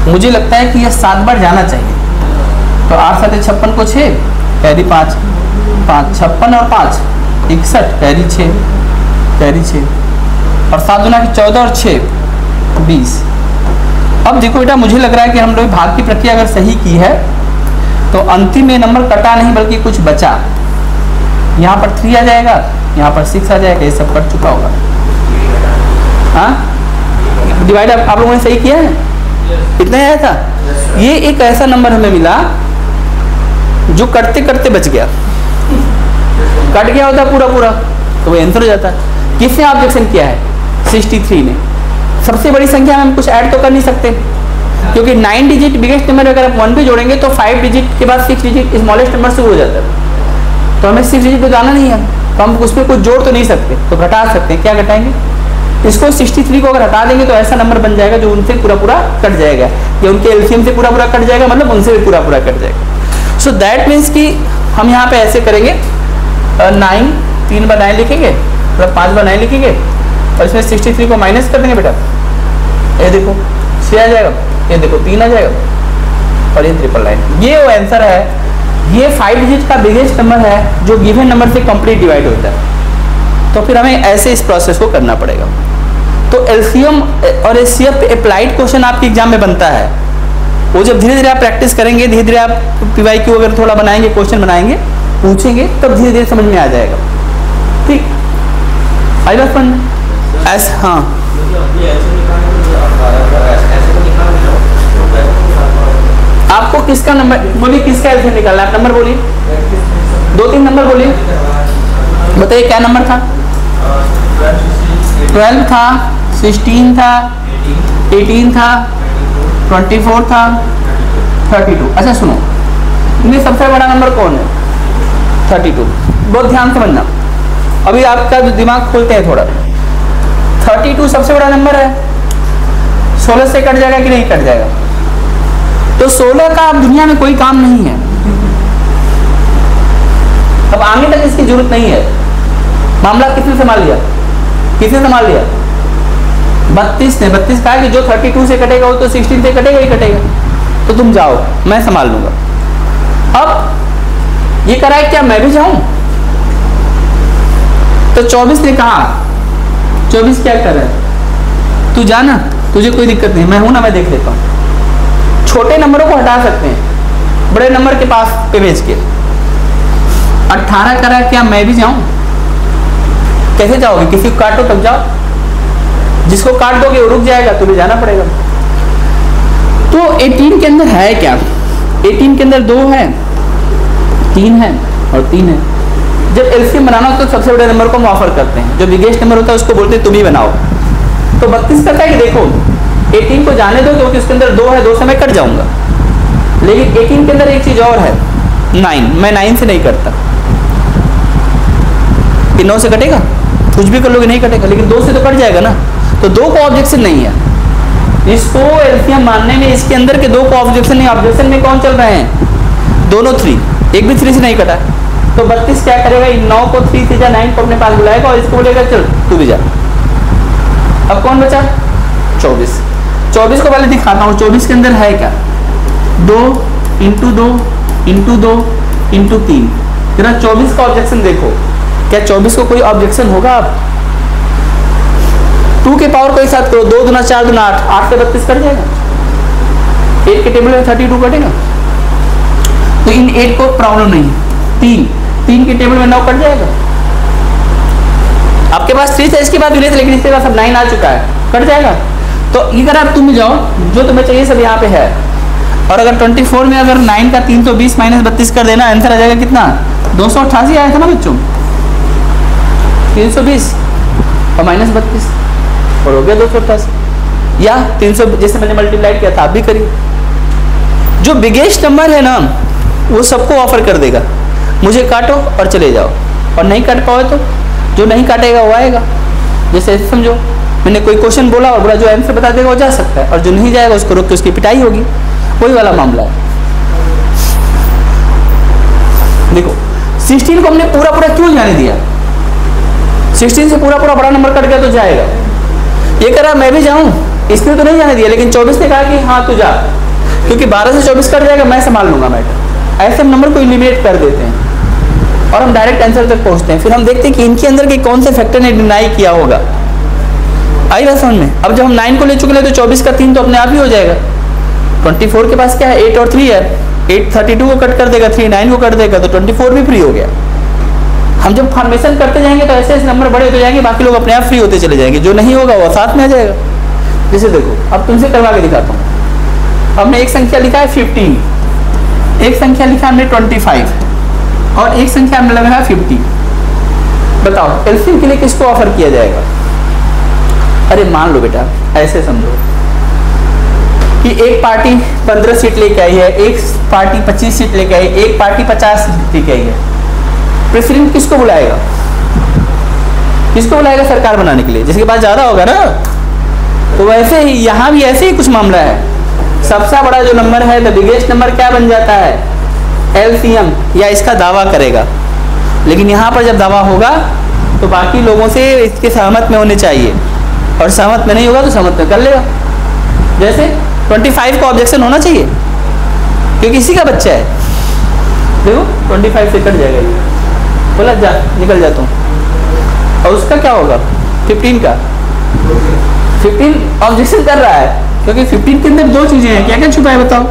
A: मुझे लगता है कि यह 7 बार जाना चाहिए। तो 8 7 56 को 6 कैरी 5, 5 56 और 5 61 कैरी 6, कैरी 6 और 7 दूना की 14 और 6 20। अब देखो बेटा, मुझे लग रहा है कि हम लोग भाग की प्रक्रिया अगर सही की है तो अंतिम में नंबर कटा नहीं बल्कि कुछ बचा। यहाँ पर 3 आ जाएगा, यहाँ पर 6 आ जाएगा, ये सब कट चुका होगा। हाँ, डिवाइड आप लोगों ने सही किया है? इतना आया था। ये एक ऐसा नंबर हमें मिला जो कटते कटते बच गया। कट गया होता पूरा पूरा तो वो आंसर हो जाता। किसने ऑब्जेक्शन किया है? 63 ने। सबसे बड़ी संख्या में हम कुछ ऐड तो कर नहीं सकते, क्योंकि 9 डिजिट बिगेस्ट नंबर अगर आप 1 भी जोड़ेंगे तो 5 डिजिट के बाद 6 डिजिट स्मॉलेस्ट नंबर शुरू हो जाता है। तो हमें 6 डिजिट तो जाना नहीं है, तो हम उसमें कुछ जोड़ तो नहीं सकते, तो घटा सकते हैं। क्या घटाएंगे? इसको 63 को अगर हटा देंगे तो ऐसा नंबर बन जाएगा जो उनसे पूरा पूरा कट जाएगा, या उनके एलसीएम से पूरा पूरा कट जाएगा, मतलब उनसे भी पूरा पूरा कट जाएगा। सो दैट मीन्स कि हम यहाँ पे ऐसे करेंगे, 9 3 बार 9 लिखेंगे, मतलब 5 बार 9 लिखेंगे और इसमें 63 को माइनस कर देंगे बेटा। ये देखो 6 आ जाएगा, ये देखो 3 आ जाएगा और ये 999। ये वो आंसर है। ये 5 डिजिट का बिगेस्ट नंबर है जो गिवन नंबर से कंप्लीट डिवाइड होता है। तो फिर हमें ऐसे इस प्रोसेस को करना पड़ेगा। तो एलसीएम और एचसीएफ पे अप्लाइड क्वेश्चन आपके एग्जाम में बनता है। वो जब धीरे धीरे आप प्रैक्टिस करेंगे, धीरे धीरे आप पीवाईक्यू अगर थोड़ा बनाएंगे, क्वेश्चन बनाएंगे, पूछेंगे, तब धीरे धीरे समझ में आ जाएगा। ठीक, आई बात समझ? ऐसे हाँ, आपको किसका नंबर बोलिए, किसका एलसीएम निकालना है? आप नंबर बोलिए, 2-3 नंबर बोलिए, बताइए क्या नंबर था? 12 था, 16 था, 18 था, 24 था, 32। अच्छा सुनो, इनमें सबसे बड़ा नंबर कौन है? 32। बहुत ध्यान से समझना, अभी आपका जो दिमाग खोलते हैं थोड़ा। 32 सबसे बड़ा नंबर है। 16 से कट जाएगा कि नहीं कट जाएगा? तो 16 का अब दुनिया में कोई काम नहीं है, अब आगे तक इसकी जरूरत नहीं है। मामला किसने संभाल लिया? किसने संभाल लिया? 32 ने। 32 कहा कि जो 32 से कटेगा वो तो 16 से कटेगा ही कटेगा, तो तुम जाओ, मैं संभाल लूंगा। अब ये करा है क्या मैं भी जाऊं? तो 24 ने कहा, 24 क्या कर रहा है? तू जाना, तुझे कोई दिक्कत नहीं, मैं हूं ना, मैं देख लेता हूं। छोटे नंबरों को हटा सकते हैं, बड़े नंबर के पास पे भेज के। 18 करा क्या मैं भी जाऊं? कैसे जाओगे? किसी को काटो तब जाओ, जिसको काट दोगे वो रुक जाएगा, तुम्हें जाना पड़ेगा। तो 18 के अंदर है क्या? 18 के अंदर 2 है, 3 है और 3 है। जब एलसीएम बनाना हो तो सबसे बड़े नंबर को हम ऑफर करते हैं, जो बिगेस्ट नंबर होता है उसको बोलते हैं तुम ही बनाओ। तो 32 करता है कि देखो 18 को जाने दो क्योंकि उसके अंदर 2 है, 2 से मैं कट जाऊंगा। लेकिन 18 के अंदर एक चीज और है, 9। मैं 9 से नहीं करता कि 9 से कटेगा, कुछ भी कर लोगे नहीं कटेगा, लेकिन 2 से तो कट जाएगा ना। तो 2 को ऑब्जेक्शन नहीं है इसको एलसीएम मानने में, इसके अंदर के 2 को ऑब्जेक्शन नहीं। ऑब्जेक्शन में कौन चल रहे हैं? दोनों 3, एक भी 3 से नहीं कटा। तो 32 क्या करेगा? इन 9 को 3 से जा 9 को अपने पास बुलाएगा और इसको बोलेगा चल तू भी जा। अब कौन बचा? 24। 24 को पहले दिखाता हूँ, 24 के अंदर है क्या? 2 इंटू 2 इंटू 2 इंटू 3। जरा 24 का ऑब्जेक्शन देखो, क्या 24 को कोई ऑब्जेक्शन होगा? अब 2 के पावर को एक साथ करो, 2 दूना 4 दूना 8, 8 से 32 कट जाएगा। 8 के टेबल में 32 कटेगा, तो इन 8 को प्रॉब्लम नहीं। 3 के टेबल में 9 कट जाएगा। आपके पास 3 था, इसके बाद भी नहीं था, लेकिन इसके बाद सब 9 आ चुका है, कट जाएगा। तो इधर आप तुम जाओ, जो तुम्हें चाहिए सब यहाँ पे है। और अगर 24 में अगर 9 का 320 माइनस 32 कर देना, आंसर आ जाएगा कितना? 288 आया था ना बच्चों, 320 और माइनस 32 और हो गया 288। या 300 जैसे मैंने मल्टीप्लाई किया था, आप भी करिए। जो बिगेस्ट नंबर है ना वो सबको ऑफर कर देगा, मुझे काटो और चले जाओ। और नहीं काट पाओ तो जो नहीं काटेगा वो आएगा। जैसे समझो मैंने कोई क्वेश्चन बोला और बोला जो आंसर बता देगा वो जा सकता है, और जो नहीं जाएगा उसको रोक के उसकी पिटाई होगी। वही वाला मामला है। देखो 16 को हमने पूरा पूरा क्यों जाने दिया? 16 से पूरा पूरा बड़ा नंबर कट गया तो जाएगा। ये कह रहा मैं भी जाऊं, इसने तो नहीं जाने दिया, लेकिन 24 ने कहा कि हाँ तू जा, क्योंकि 12 से 24 कट जाएगा, मैं संभाल लूंगा मैटर। ऐसे हम नंबर को एलिमिनेट कर देते हैं और हम डायरेक्ट आंसर तक पहुंचते हैं। फिर हम देखते हैं कि इनके अंदर के कौन से फैक्टर ने डिनाई किया होगा। आई बात समझ में? अब जब हम 9 को ले चुके हैं तो 24 का 3 तो अपने आप ही हो जाएगा। 24 के पास क्या है? 8 और 3 है। 8 32 को कट कर देगा, 3 9 को कट देगा, तो 24 भी फ्री हो गया। हम जब फॉर्मेशन करते जाएंगे तो ऐसे ऐसे नंबर बड़े होते जाएंगे, बाकी लोग अपने आप फ्री होते चले जाएंगे। जो नहीं होगा वो साथ में आ जाएगा। जैसे देखो अब तुमसे करवा के दिखाता हूँ। हमने एक संख्या लिखा है 15, एक संख्या लिखा हमने 25 और एक संख्या हमने लगा है 50। बताओ एलसीएम के लिए किसको ऑफर किया जाएगा? अरे मान लो बेटा ऐसे समझो कि एक पार्टी 15 सीट लेके आई है, एक पार्टी 25 सीट लेके आई, एक पार्टी 50 सीट लेके आई है। प्रेसिडेंट किसको बुलाएगा? किसको बुलाएगा सरकार बनाने के लिए? जिसके पास ज्यादा होगा ना। तो वैसे ही यहाँ भी ऐसे ही कुछ मामला है। सबसे बड़ा जो नंबर है द बिगेस्ट नंबर क्या बन जाता है? एलसीएम, या इसका दावा करेगा। लेकिन यहाँ पर जब दावा होगा तो बाकी लोगों से इसके सहमत में होने चाहिए, और सहमत में नहीं होगा तो सहमत में कर लेगा। जैसे 25 का ऑब्जेक्शन होना चाहिए, क्योंकि इसी का बच्चा है। देखो 25 से कट जाएगा ये, बोला जा निकल जाता हूँ। और उसका क्या होगा 15 का, 15 ऑब्जेक्शन कर रहा है क्योंकि 15 के अंदर दो चीजें हैं, क्या क्या छुपा है बताओ।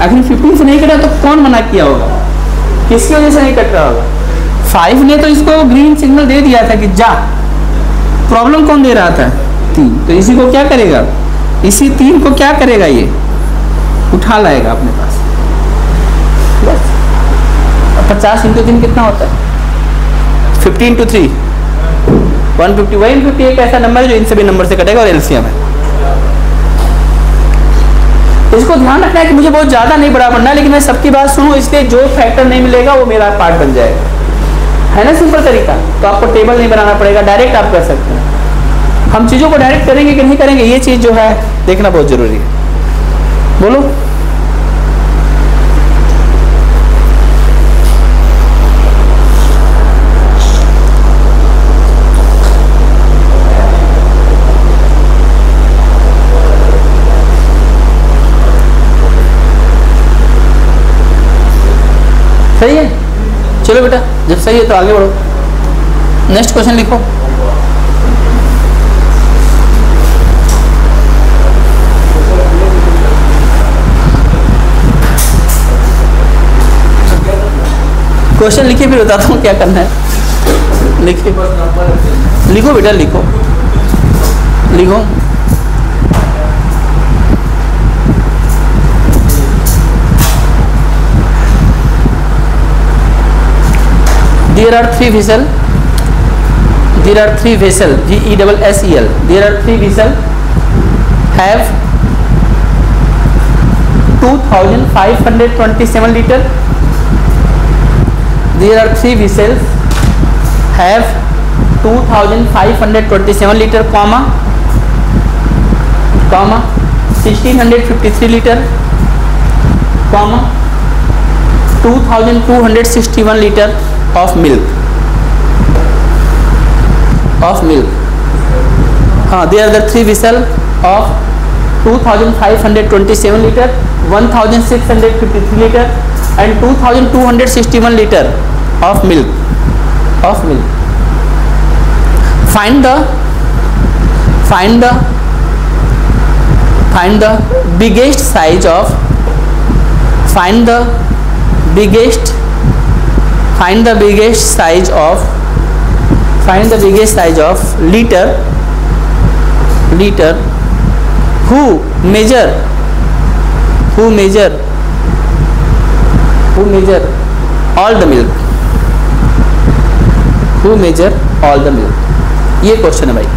A: आखिर 15 से नहीं कटा तो कौन मना किया होगा, किसकी वजह से नहीं कट रहा होगा। 5 ने तो इसको ग्रीन सिग्नल दे दिया था कि जा, प्रॉब्लम कौन दे रहा था 3, तो इसी को क्या करेगा, इसी 3 को क्या करेगा, ये उठा लाएगा अपने पास बस। 50 × 3 कितना होता है 15 × 3 150। 150 एक ऐसा नंबर है जो इन सभी नंबर से कटेगा और एलसीएम है। इसको ध्यान रखना है कि मुझे बहुत ज्यादा नहीं बड़ा पढ़ना है, लेकिन मैं सबकी बात सुनूं, इसलिए जो फैक्टर नहीं मिलेगा वो मेरा पार्ट बन जाएगा, है ना सिंपल तरीका। तो आपको टेबल नहीं बनाना पड़ेगा, डायरेक्ट आप कर सकते हैं। हम चीजों को डायरेक्ट करेंगे कि नहीं करेंगे, ये चीज जो है देखना बहुत जरूरी है। बोलो सही है, चलो बेटा जब सही है तो आगे बढ़ो। नेक्स्ट क्वेश्चन लिखो। क्वेश्चन लिखिए फिर बताता हूँ क्या करना है। लिखिए, लिखो बेटा लिखो, लिखो। There are 3 vessels. There are 3 vessels. VESSEL. There are 3 vessels. Have 2,527 liter. There are 3 vessels. Have 2,527 liter, comma 1,653 liter, comma 2,261 liter of milk. They are the 3 vessels of 2,527 liter, 1,653 liter and 2,261 liter of milk. Find the biggest size of liter who measure all the milk. ये question है भाई।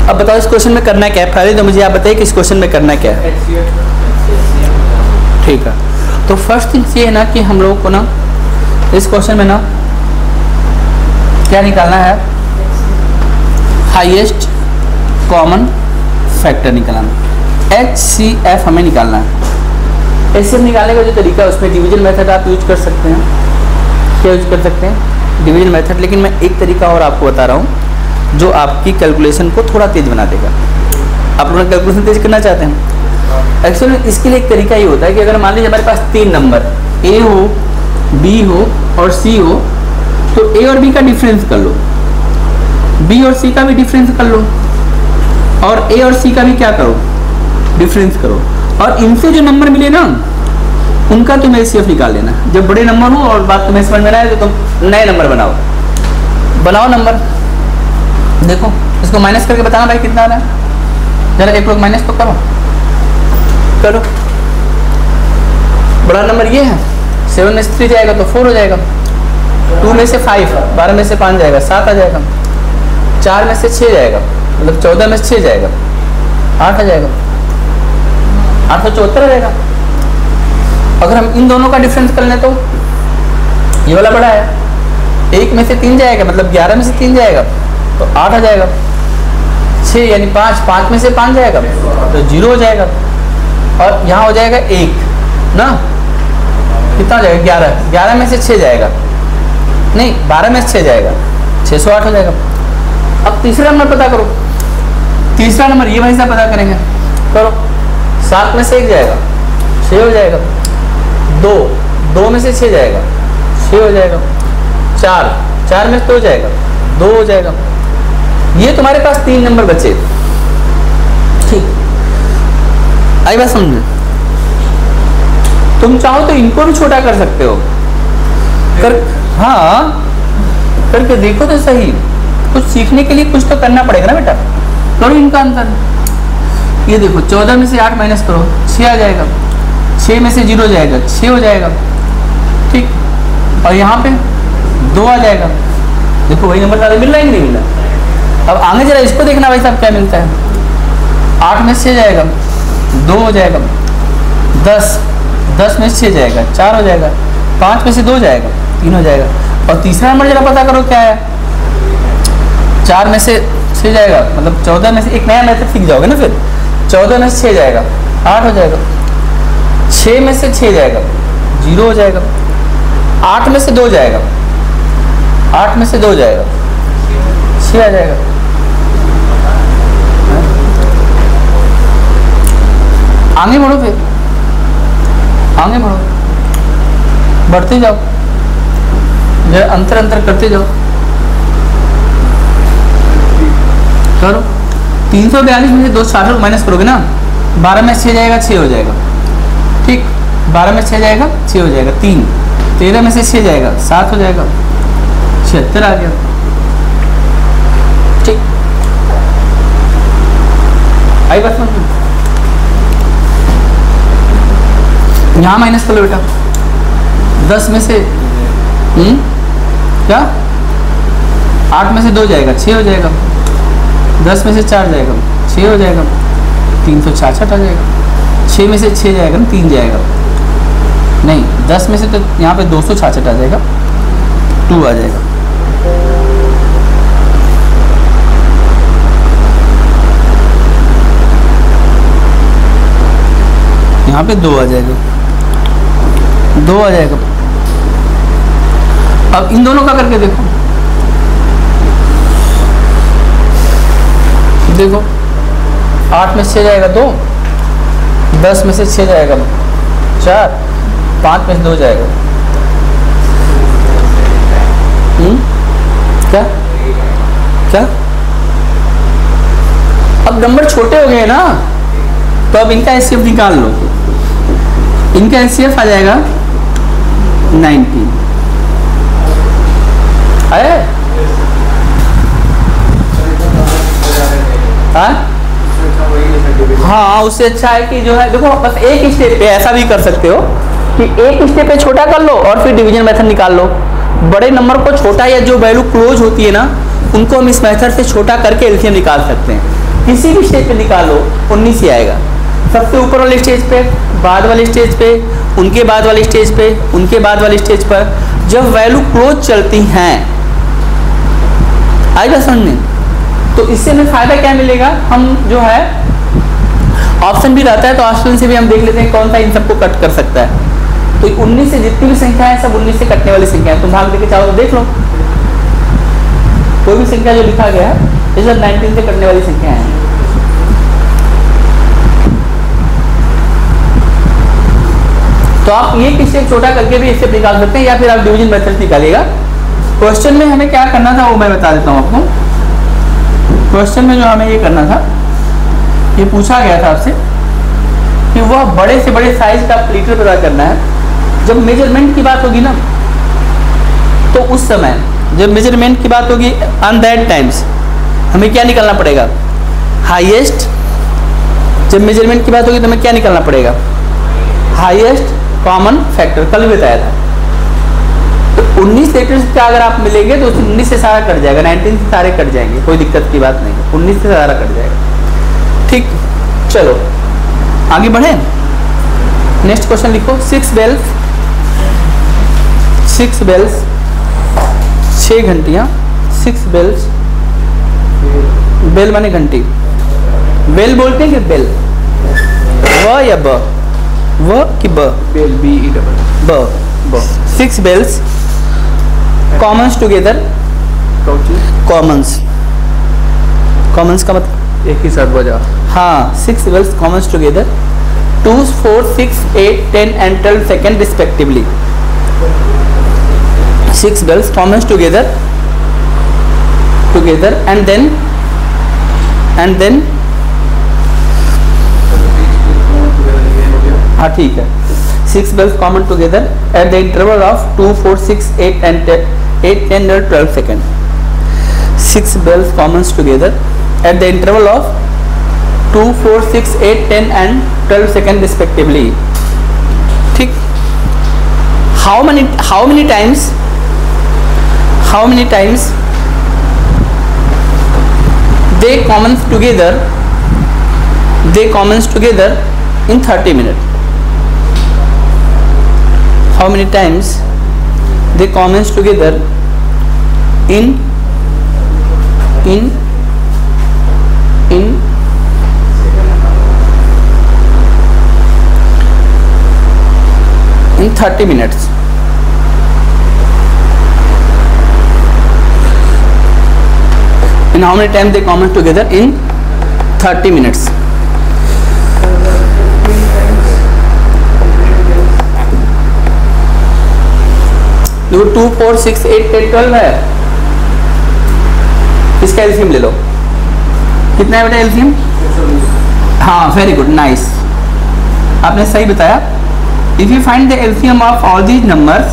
A: अब बताओ इस question में करना क्या है। पहले तो मुझे आप बताइए कि इस क्वेश्चन में करना क्या है। ठीक है, तो फर्स्ट थिंग ये है ना कि हम लोगों को ना इस क्वेश्चन में ना क्या निकालना है, हाईएस्ट कॉमन फैक्टर निकालना, HCF हमें निकालना है। HCF निकालने का जो तरीका है उसमें डिवीजन मेथड आप यूज कर सकते हैं। क्या यूज कर सकते हैं? Division method. लेकिन मैं एक तरीका और आपको बता रहा हूँ जो आपकी कैलकुलेशन को थोड़ा तेज बना देगा। आप लोग कैलकुलेशन तेज करना चाहते हैं, एक्चुअली इसके लिए एक तरीका ये होता है कि अगर मान लीजिए हमारे पास 3 नंबर A हो, B हो और C हो, तो A और B का डिफरेंस कर लो, B और C का भी डिफरेंस कर लो और A और C का भी क्या करो, डिफरेंस करो। और इनसे जो नंबर मिले ना उनका तुम एचसीएफ निकाल लेना। जब बड़े नंबर हो और बात तुम्हें समझ में आए तो तुम नए नंबर बनाओ नंबर। देखो इसको माइनस करके बताना भाई कितना आ रहा है, जरा एक लोग माइनस तो करो। बड़ा नंबर ये है, 7 में से 3 जाएगा तो 4 हो जाएगा, 2 में से 5, 12 में से 5 जाएगा 7 आ जाएगा, 4 में से 6 जाएगा मतलब 14 में से 6 जाएगा 8 आ जाएगा, 874 आ जाएगा। अगर हम इन दोनों का डिफरेंस कर लें तो ये वाला बड़ा है, 1 में से 3 जाएगा मतलब 11 में से 3 जाएगा तो 8 आ जाएगा, 6 यानी 5 में से 5 जाएगा तो 0 हो जाएगा, और यहाँ हो जाएगा 1 ना, कितना हो जाएगा 11 में से 6 जाएगा, नहीं 12 में से 6 जाएगा 608 हो जाएगा। अब तीसरा नंबर पता करो, तीसरा नंबर ये भाई साहब पता करेंगे, करो 7 में से 1 जाएगा 6 हो जाएगा, 2 में से 6 जाएगा 6 हो जाएगा, 4 में से 2 जाएगा 2 हो जाएगा। ये तुम्हारे पास 3 नंबर बचे, ठीक आई बात समझ में। तुम चाहो तो इनको भी छोटा कर सकते हो, हाँ करके देखो तो सही, कुछ सीखने के लिए कुछ तो करना पड़ेगा ना बेटा। करो इनका अंतर, ये देखो 14 में से 8 माइनस करो 6 आ जाएगा, 6 में से 0 जाएगा 6 हो जाएगा, ठीक, और यहाँ पे 2 आ जाएगा। देखो वही नंबर ज़्यादा मिल रहा है कि नहीं मिल रहा। अब आगे जरा इसको देखना भाई साहब क्या मिलता है, 8 में से 6 जाएगा 2 हो जाएगा, 10 में से 6 जाएगा 4 हो जाएगा, 5 में से 2 जाएगा 3 हो जाएगा। और तीसरा नंबर जरा पता करो क्या है, 4 में से 6 जाएगा मतलब 14 में से, एक नया मेथड सीख जाओगे ना फिर, 14 में से 6 जाएगा 8 हो जाएगा, 6 में से 6 जाएगा 0 हो जाएगा, 8 में से 2 जाएगा 8 में से 2 जाएगा 6 आ जाएगा। आगे बढ़ो, फिर आगे बढ़ो, बढ़ते जाओ, जरा अंतर करते जाओ, करो। 342 में से 260 माइनस करोगे ना, 12 में से 6 जाएगा 6 हो जाएगा, ठीक, 12 में से 6 जाएगा 6 हो जाएगा, 3, 13 में से 6 जाएगा 7 हो जाएगा, 76 आ गया, ठीक। आई बात समझ में? यहाँ माइनस कर लो बेटा, 10 में से क्या 8 में से 2 जाएगा 6 हो जाएगा, 10 में से 4 जाएगा 6 हो जाएगा, 366 आ जाएगा, 6 में से 6 जाएगा ना 3 जाएगा, नहीं 10 में से तो यहाँ पे 266 आ जाएगा, 2 आ जाएगा। यहाँ पे 2 आ जाएगा, 2 आ जाएगा। अब इन दोनों का करके देखो, देखो 8 में से 6 जाएगा 2, 10 में से 6 जाएगा 4, 5 में से 2 जाएगा, क्या क्या अब नंबर छोटे हो गए ना, तो अब इनका एचसीएफ निकाल लो। इनका एचसीएफ आ जाएगा 90 है, हाँ उससे अच्छा है कि जो है देखो बस एक स्टेप पे ऐसा भी कर सकते हो कि एक स्टेप पे छोटा कर लो और फिर डिवीजन मेथड निकाल लो। बड़े नंबर को छोटा या जो वैल्यू क्लोज होती है ना उनको हम इस मेथड से छोटा करके एलसीएम निकाल सकते हैं। किसी भी स्टेज पे निकालो 19 ही आएगा, सबसे ऊपर वाले स्टेज पे, बाद वाले स्टेज पे, उनके बाद वाले स्टेज पे, उनके बाद वाले स्टेज पर जब वैल्यू क्लोज चलती हैं, आएगा समझ। तो इससे हमें फायदा क्या मिलेगा, हम जो है ऑप्शन भी रहता है तो ऑप्शन से भी हम देख लेते हैं कौन सा इन सबको कट कर सकता है। तो 19 से जितनी भी संख्या है सब 19 से कटने वाली संख्या है। तुम भाग देके चाहो तो देख लो, कोई भी संख्या जो लिखा गया है ये सब 19 से कटने वाली संख्या है। तो आप ये किसी छोटा करके भी इससे निकाल सकते हैं या फिर आप डिवीजन मेथड निकालिएगा। क्वेश्चन में हमें क्या करना था वो मैं बता देता हूँ आपको। क्वेश्चन में जो हमें ये करना था, ये पूछा गया था आपसे कि कि वह बड़े से बड़े साइज का लीटर पता करना है। जब मेजरमेंट की बात होगी ना, तो उस समय जब मेजरमेंट की बात होगी ऑन दैट टाइम्स हमें क्या निकालना पड़ेगा, हाईएस्ट। जब मेजरमेंट की बात होगी तो हमें क्या निकालना पड़ेगा, हाईएस्ट कॉमन फैक्टर। कल भी बताया था। तो 19 लीटर का अगर आप मिलेंगे तो 19 से सारा कट जाएगा, 19 से सारे कट जाएंगे, कोई दिक्कत की बात नहीं है, 19 से सारा कट जाएगा। ठीक, चलो आगे बढ़े। नेक्स्ट क्वेश्चन लिखो। 6 बेल्स 6 घंटियां, 6 बेल्स, बेल माने घंटी, बेल बोलते हैं कि बेल, व या ब, व कि ब,
B: बेल BE
A: ब, 6 bells commons together, commons का मतलब
B: एक ही साथ बजा।
A: हाँ, 6 bells commons together 2, 4, 6, 8, 10 and 12 seconds respectively. 6 bells commons together and then हाँ ठीक है, 6 bells common together at the interval of 2, 4, 6, 8 and 10 or 12 seconds. 6 bells commons together at the interval of 2, 4, 6, 8, 10 and 12 seconds respectively. ठीक, how many times they commons together in 30 minutes. How many times they commons together in 30 minutes. In how many times they commons together in 30 minutes? देखो 2, 4, 6, 8, 10, 12 है, इसका LCM ले लो। कितना है बेटा LCM? हाँ, very good, nice, आपने सही बताया। If you find the LCM of all these numbers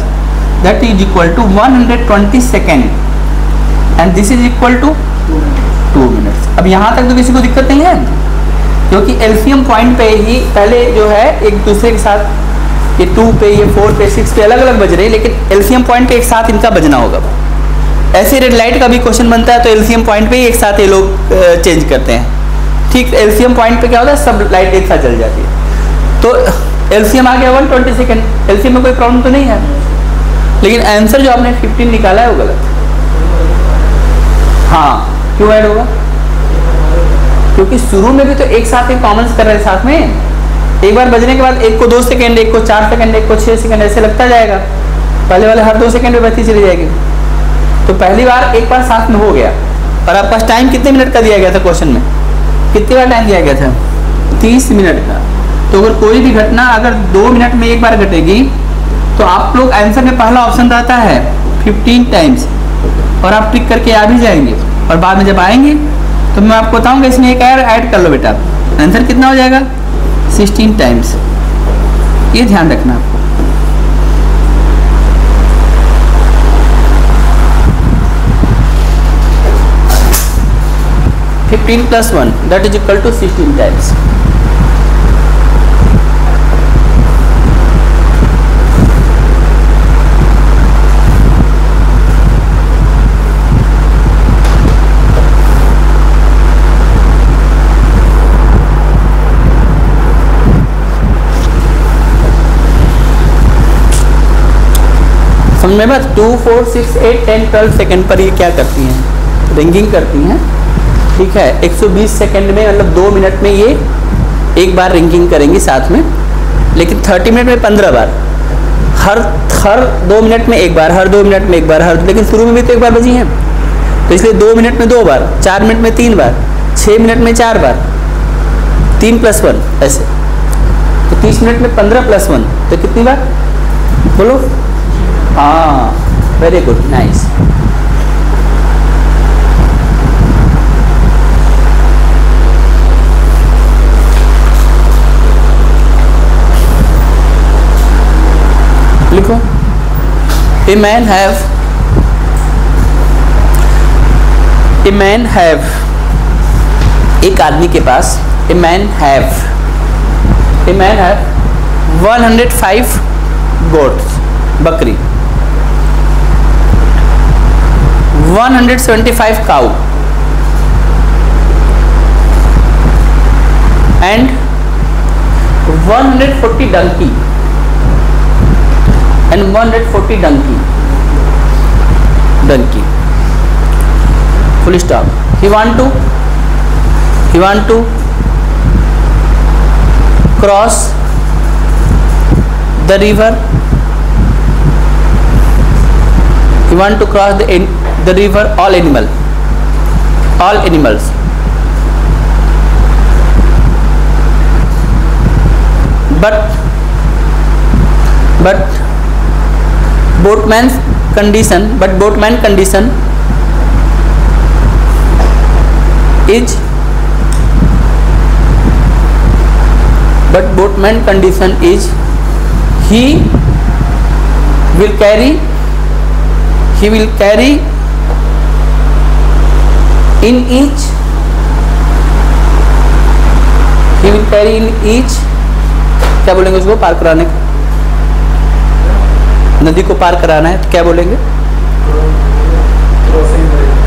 A: that is equal to 120 second and this is equal to 2 minutes. अब यहाँ तक तो किसी को दिक्कत नहीं है, क्योंकि एलसीएम पॉइंट पे ही पहले जो है एक दूसरे के साथ, ये 2 पे, ये 4 पे, 6 पे अलग अलग बज रहे हैं, लेकिन एलसीएम पॉइंट पे एक साथ इनका बजना होगा। ऐसे रेड लाइट का भी क्वेश्चन बनता है तो एलसीएम पॉइंट पे ही एक साथ ये लोग चेंज करते हैं। ठीक, एलसीएम पॉइंट पे क्या होता है, सब लाइट एक साथ जल जाती है। तो एलसीएम आ गया 120 सेकेंड, एलसीएम में कोई प्रॉब्लम तो नहीं है, लेकिन आंसर जो आपने 15 निकाला है वो गलत। हाँ, क्यों ऐड होगा? क्योंकि शुरू में भी तो एक साथ ही कॉमन्स कर रहे हैं साथ में, एक बार बजने के बाद एक को 2 सेकंड, एक को 4 सेकंड, एक को 6 सेकंड, ऐसे लगता जाएगा। पहले वाले हर 2 सेकंड में बचती चली जाएगी। तो पहली बार एक बार साथ में हो गया, और आपके पास टाइम कितने मिनट का दिया गया था क्वेश्चन में? कितनी बार टाइम दिया गया था? 30 मिनट का। तो अगर कोई भी घटना अगर 2 मिनट में एक बार घटेगी तो आप लोग आंसर में पहला ऑप्शन रहता है 15 टाइम्स, और आप टिक करके आ भी जाएंगे, और बाद में जब आएंगे तो मैं आपको बताऊंगा इसमें एक और ऐड कर लो बेटा, आंसर कितना हो जाएगा? 16 टाइम्स। ये ध्यान रखना आपको। (15 + 1) that is equal to 16 times. समझ में बात? 2, 4, 6, 8, 10, 12 सेकेंड पर ये क्या करती हैं? रिंगिंग करती हैं। ठीक है, 120 सेकेंड में मतलब 2 मिनट में ये एक बार रिंगिंग करेंगी साथ में, लेकिन 30 मिनट में 15 बार, हर 2 मिनट में एक बार, हर 2 मिनट में एक बार, लेकिन शुरू में भी तो एक बार बजी हैं, तो इसलिए 2 मिनट में 2 बार, 4 मिनट में 3 बार, 6 मिनट में 4 बार, 3 + 1 ऐसे। तो 30 मिनट में 15 + 1 तो कितनी बार बोलो? हाँ, very good, nice. A man have एक आदमी के पास a man have 105 goats बकरी, 175 cow and 140 donkey and 140 donkey full stop. He want to cross the river. He want to cross the river all animals. But boatman condition is he will carry in each क्या बोलेंगे उसको, पार कराने का, नदी को पार कराना है तो क्या बोलेंगे?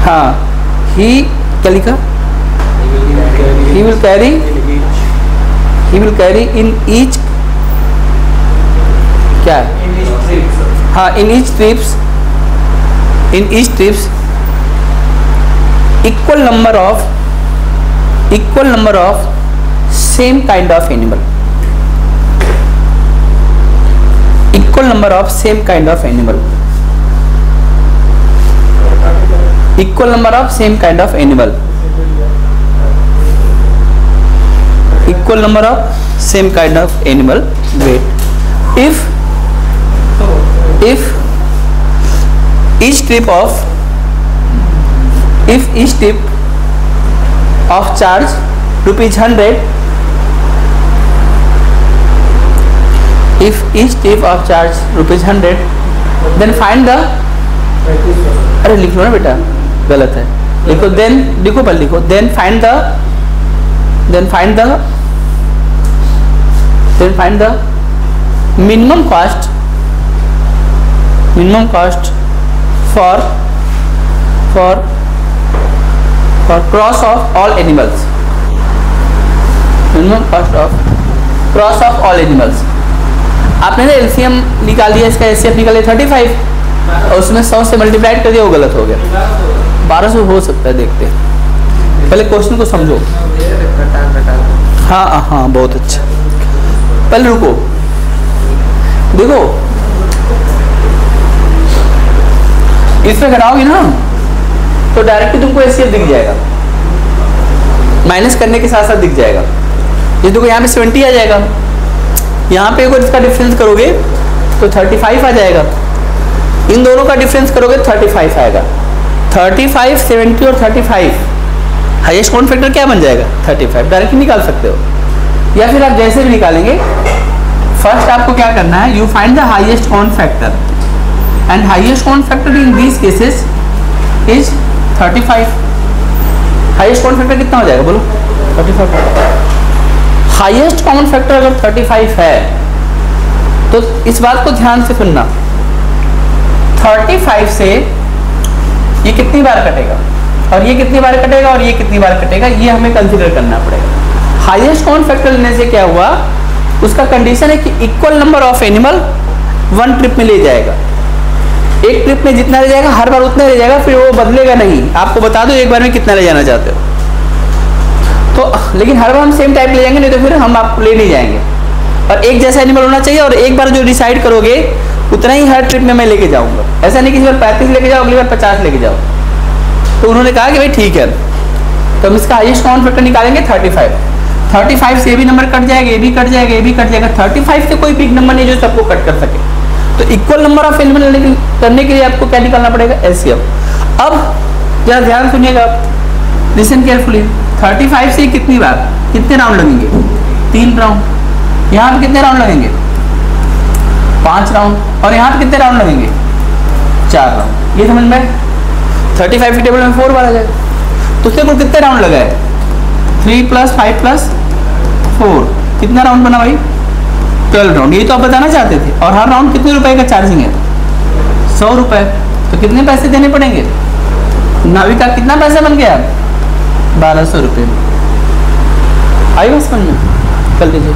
A: हाँ, ही क्या लिखा? he will carry in each क्या है? हाँ, in each trips equal number of same kind of animal. Equal number of same kind of animal. Wait. If each trip of charge rupees 100, if each trip of charge rupees 100, then find the, अरे लिख लो ना बेटा, गलत है, लिखो then, लिखो पहले लिखो then find the minimum cost for cross of all animals. Minimum cost of cross of all animals. आपने ना एलसीएम निकाल दिया, इसका एचसीएफ निकाल दिया 35 और उसमें 100 से मल्टीप्लाइड कर दिया, वो गलत हो गया। 1200 हो सकता है, देखते हैं, पहले क्वेश्चन को समझो। हाँ, बहुत अच्छा, पहले रुको, देखो इसमें घटाओगे ना तो डायरेक्टली तुमको एचसीएफ दिख जाएगा, माइनस करने के साथ साथ दिख जाएगा। ये देखो यहाँ पे 70 आ जाएगा, यहाँ पे अगर इसका डिफरेंस करोगे तो 35 आ जाएगा, इन दोनों का डिफरेंस करोगे 35 आएगा। 35, 70 और 35 हाईएस्ट कॉमन फैक्टर क्या बन जाएगा? 35। डायरेक्टली निकाल सकते हो, या फिर आप जैसे भी निकालेंगे, फर्स्ट आपको क्या करना है, you find the highest common factor and highest common factor in these cases is 35। Highest common factor कितना हो जाएगा बोलो? 35। हाईएस्ट कॉमन फैक्टर अगर 35 है तो इस बात को ध्यान से सुनना, 35 से ये कितनी बार कटेगा और ये कितनी बार कटेगा और ये कितनी बार कटेगा, ये हमें कंसीडर करना पड़ेगा। हाईएस्ट कॉमन फैक्टर लेने से क्या हुआ, उसका कंडीशन है कि equal number of animal one trip में ले जाएगा। एक ट्रिप में जितना ले जाएगा हर बार उतना ले जाएगा, फिर वो बदलेगा नहीं। आपको बता दो एक बार में कितना ले जाना चाहते हो तो, लेकिन हर बार हम सेम टाइप ले जाएंगे, नहीं तो फिर हम आपको ले नहीं जाएंगे। और एक जैसा एनिमल होना चाहिए, और एक बार जो डिसाइड करोगे उतना ही हर ट्रिप में मैं लेके जाऊंगा। ऐसा नहीं कि इस बार 35 लेके जाओ, अगली बार 50 लेके जाओ। तो उन्होंने कहा कि भाई ठीक है, तो हम इसका हाईएस्ट कॉमन फैक्टर निकालेंगे 35। 35 से भी नंबर कट जाएगा, ये भी कट जाएगा, ये भी कट जाएगा। 35 से कोई बिग नंबर नहीं जो सबको कट कर सके। तो इक्वल नंबर ऑफ एलिमेंट करने के लिए आपको क्या निकालना पड़ेगा? एलसीएम। अब जरा ध्यान सुनिएगा, लिसन केयरफुली। 35 से कितनी बार, कितने राउंड लगेंगे? 3 राउंड। यहाँ पे कितने राउंड लगेंगे? 5 राउंड। और यहाँ पे कितने राउंड लगेंगे? 4 राउंड, ये समझ में। 35 की टेबल में 4 बार आ जाएगा। तो उसके कुल कितने राउंड लगा है? 3 + 5 + 4, कितना राउंड बना भाई? 12 राउंड। ये तो आप बताना चाहते थे। और हर राउंड कितने रुपए का चार्जिंग है? 100 रुपए। तो कितने पैसे देने पड़ेंगे? नावी का कितना पैसा बन गया? 1200 रुपये। आई बस समझ में? कर लीजिए।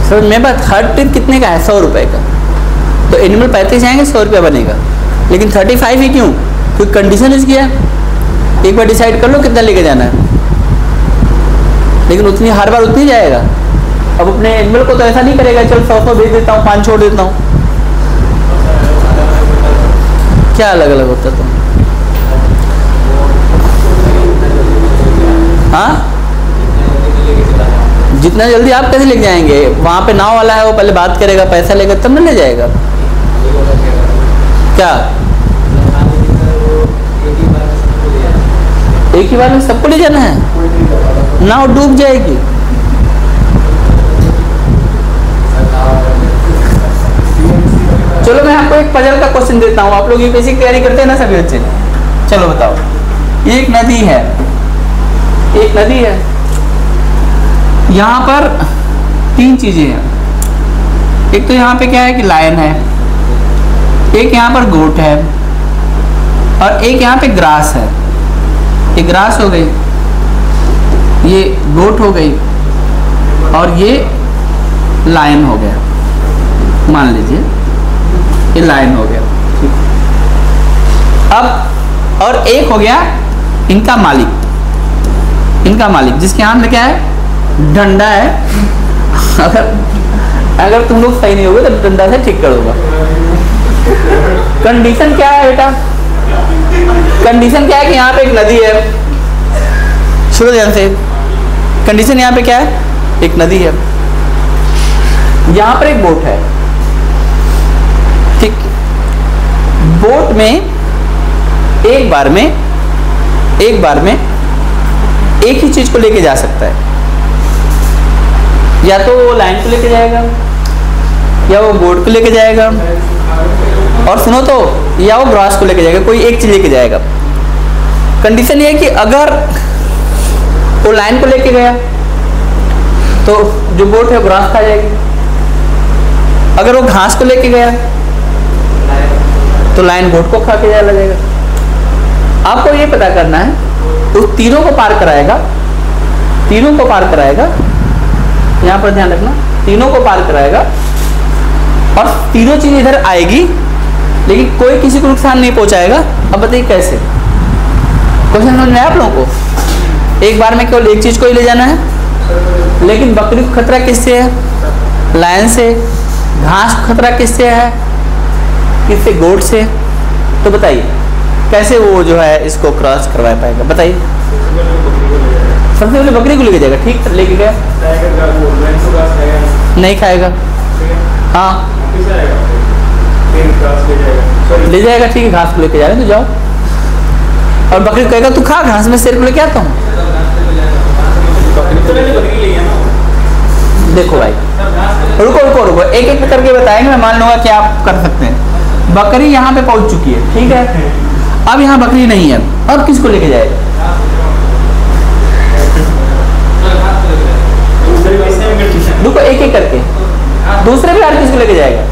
A: समझ में बात? हर ट्रिप कितने का है? 100 रुपए का। तो एनिमल 35 जाएंगे, 100 रुपया बनेगा। लेकिन 35 ही क्यों? क्योंकि कंडीशन यूज किया। एक बार डिसाइड कर लो कितना लेके जाना है, लेकिन उतनी हर बार उतनी जाएगा। अब अपने एनिमल को तो ऐसा नहीं करेगा चल 100 भेज देता हूँ, 5 छोड़ देता हूँ। क्या अलग अलग होता तो? हाँ, जितना जल्दी आप कैसे लेके जाएंगे? वहां पे नाव वाला है, वो पहले बात करेगा, पैसा लेगा तब ना ले जाएगा। क्या एक ही बार में सबको ले जाना है? नाव डूब जाएगी। चलो मैं आपको एक पजल का क्वेश्चन देता हूँ। आप लोग यूपीएससी की तैयारी करते हैं ना सभी बच्चे? चलो बताओ। एक नदी है, एक नदी है, यहाँ पर 3 चीजें हैं। एक तो यहाँ पे क्या है कि लायन है, एक यहाँ पर गोट है, और एक यहाँ पे ग्रास है। ये ग्रास हो गई, ये गोट हो गई, और ये लायन हो गया। मान लीजिए ये लायन हो गया। अब और एक हो गया इनका मालिक, इनका मालिक जिसके हाथ में क्या है? डंडा है। अगर तुम लोग सही नहीं होगे तो डंडा से ठीक कर दूंगा। कंडीशन क्या है बेटा? कंडीशन क्या है कि यहाँ पे एक नदी है। सुनो ध्यान से, कंडीशन यहाँ पे क्या है? एक नदी है, यहाँ पर एक बोट है। ठीक, बोट में एक बार में एक ही चीज को लेके जा सकता है। या तो वो लाइन को लेके जाएगा, या वो बोट को लेके जाएगा, और सुनो तो या वो ग्रास को लेके जाएगा। कोई एक चीज लेके जाएगा। कंडीशन ये है कि अगर वो लाइन को लेके गया तो जो बोट है ग्रास खा जाएगी। अगर वो घास को लेके गया तो लाइन बोट को खा के जाएगा। आपको ये पता करना है, उस तीनों को पार कराएगा, तीनों को पार कराएगा। यहाँ पर ध्यान रखना, तीनों को पार कराएगा, और तीनों चीज इधर आएगी, लेकिन कोई किसी को नुकसान नहीं पहुंचाएगा। अब बताइए कैसे? क्वेश्चन समझ में आया आप लोगों को? एक बार में केवल एक चीज को ही ले जाना है, लेकिन बकरी को खतरा किससे है? लायन से। घास को खतरा किससे है? किससे? गोट से। तो बताइए कैसे वो जो है इसको क्रॉस करवा पाएगा? बताइए। सबसे पहले बकरी को लेके जाएगा, ठीक, लेके गया, नहीं खाएगा। हाँ, ले जाएगा, ठीक है, घास को लेके जा रहे हैं तो जाओ। और बकरी कहेगा तू खा घास, में शेर को लेके आता हूँ। देखो भाई, रुको रुको रुको, एक एक करके बताएंगे, मैं मान लूंगा कि आप कर सकते हैं। बकरी यहाँ पे पहुंच चुकी है, ठीक है, अब यहाँ बकरी नहीं है, अब किसको लेके जाएगा? रुको, एक एक करके, दूसरे भी यार किसको लेके जाएगा?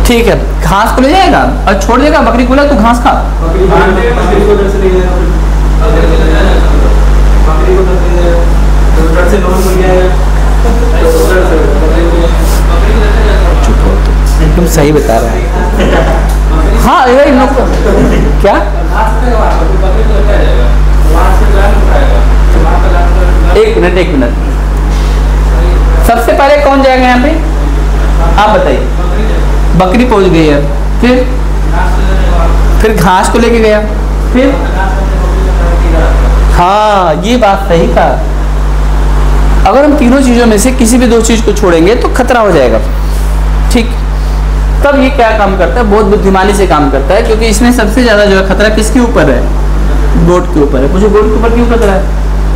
A: ठीक है, घास को ले जाएगा और छोड़ देगा, बकरी को बोला तू घास खा। तुम सही बता रहे हैं। हाँ इन लोग क्या, एक मिनट, सबसे पहले कौन जाएगा यहाँ पे, आप बताइए? बकरी पहुंच गई है, फिर घास को लेके गया, फिर हाँ ये बात सही कहा। अगर हम तीनों चीजों में से किसी भी दो चीज को छोड़ेंगे तो खतरा हो जाएगा, ठीक। तब ये क्या काम करता है, बहुत बुद्धिमानी से काम करता है, क्योंकि इसमें सबसे ज्यादा जो है खतरा किसके ऊपर है? गोट के ऊपर है। मुझे गोट के ऊपर क्यों खतरा है?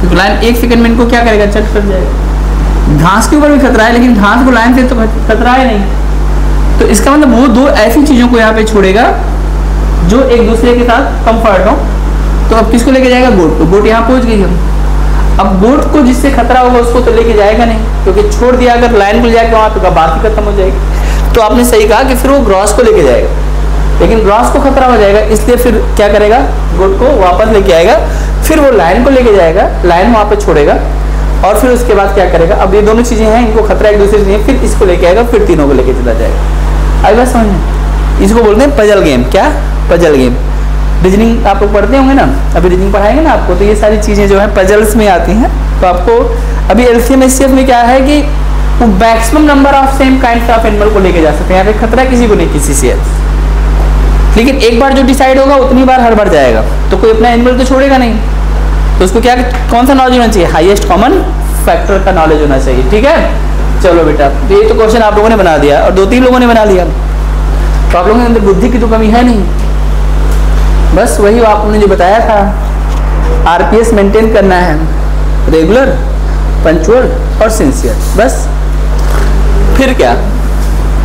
A: क्योंकि लायन एक सेकंड में इनको क्या करेगा, चट कर जाएगा। घास के ऊपर भी खतरा है, लेकिन घास को लायन से तो खतरा है नहीं। तो इसका मतलब वो दो ऐसी चीजों को यहाँ पे छोड़ेगा जो एक दूसरे के साथ कंफर्ट हो। तो अब किसको लेके जाएगा? गोट को। गोट यहाँ पहुंच गई है। अब गोट को जिससे खतरा होगा उसको तो लेके जाएगा नहीं, क्योंकि छोड़ दिया अगर लाइन को जाएगा वहां तो बात ही खत्म हो जाएगी। तो आपने सही कहा कि फिर वो ग्रॉस को लेके जाएगा, लेकिन ग्रॉस को खतरा हो जाएगा, इसलिए फिर क्या करेगा, गोट को वापस लेके आएगा, फिर वो लाइन को लेके जाएगा, लाइन वहां पे छोड़ेगा, और फिर उसके बाद क्या करेगा, अब ये दोनों चीजें हैं, इनको खतरा एक दूसरे से, फिर इसको लेके आएगा, फिर तीनों को लेके चला जाएगा। आई बात समझ में? इसको बोलते हैं पजल गेम। क्या? Puzzle game. रीजनिंग आप लोग पढ़ते होंगे ना, अभी रीजनिंग पढ़ाएंगे ना आपको, तो ये सारी चीजें जो है पजल्स में आती हैं। तो आपको अभी एलसीएम एचसीएफ में क्या है कि वो maximum number of same kind of animal को लेके जा सकते हैं, यहाँ पे खतरा किसी को नहीं, किसी से। लेकिन एक बार जो डिसाइड होगा उतनी बार हर बार जाएगा, तो कोई अपना एनिमल तो छोड़ेगा नहीं। तो उसको क्या, कौन सा नॉलेज होना चाहिए? हाईएस्ट कॉमन फैक्टर का नॉलेज होना चाहिए, ठीक है। चलो बेटा, तो ये तो क्वेश्चन आप लोगों ने बना दिया और 2-3 लोगों ने बना लिया। तो आप लोगों के अंदर बुद्धि की तो कमी है नहीं, बस वही आपने जो बताया था, आरपीएस मेंटेन करना है, रेगुलर, पंक्चुअल और सिंसियर, बस। फिर क्या,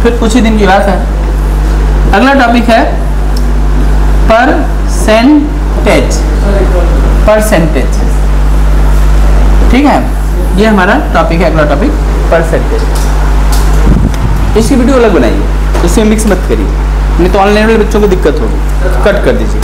A: फिर कुछ ही दिन की बात है। अगला टॉपिक है परसेंटेज, ठीक है। ये हमारा टॉपिक है, अगला टॉपिक परसेंटेज। इसकी वीडियो अलग बनाइए, उसमें मिक्स मत करिए, नहीं तो ऑनलाइन वाले बच्चों को दिक्कत होगी। कट कर दीजिए।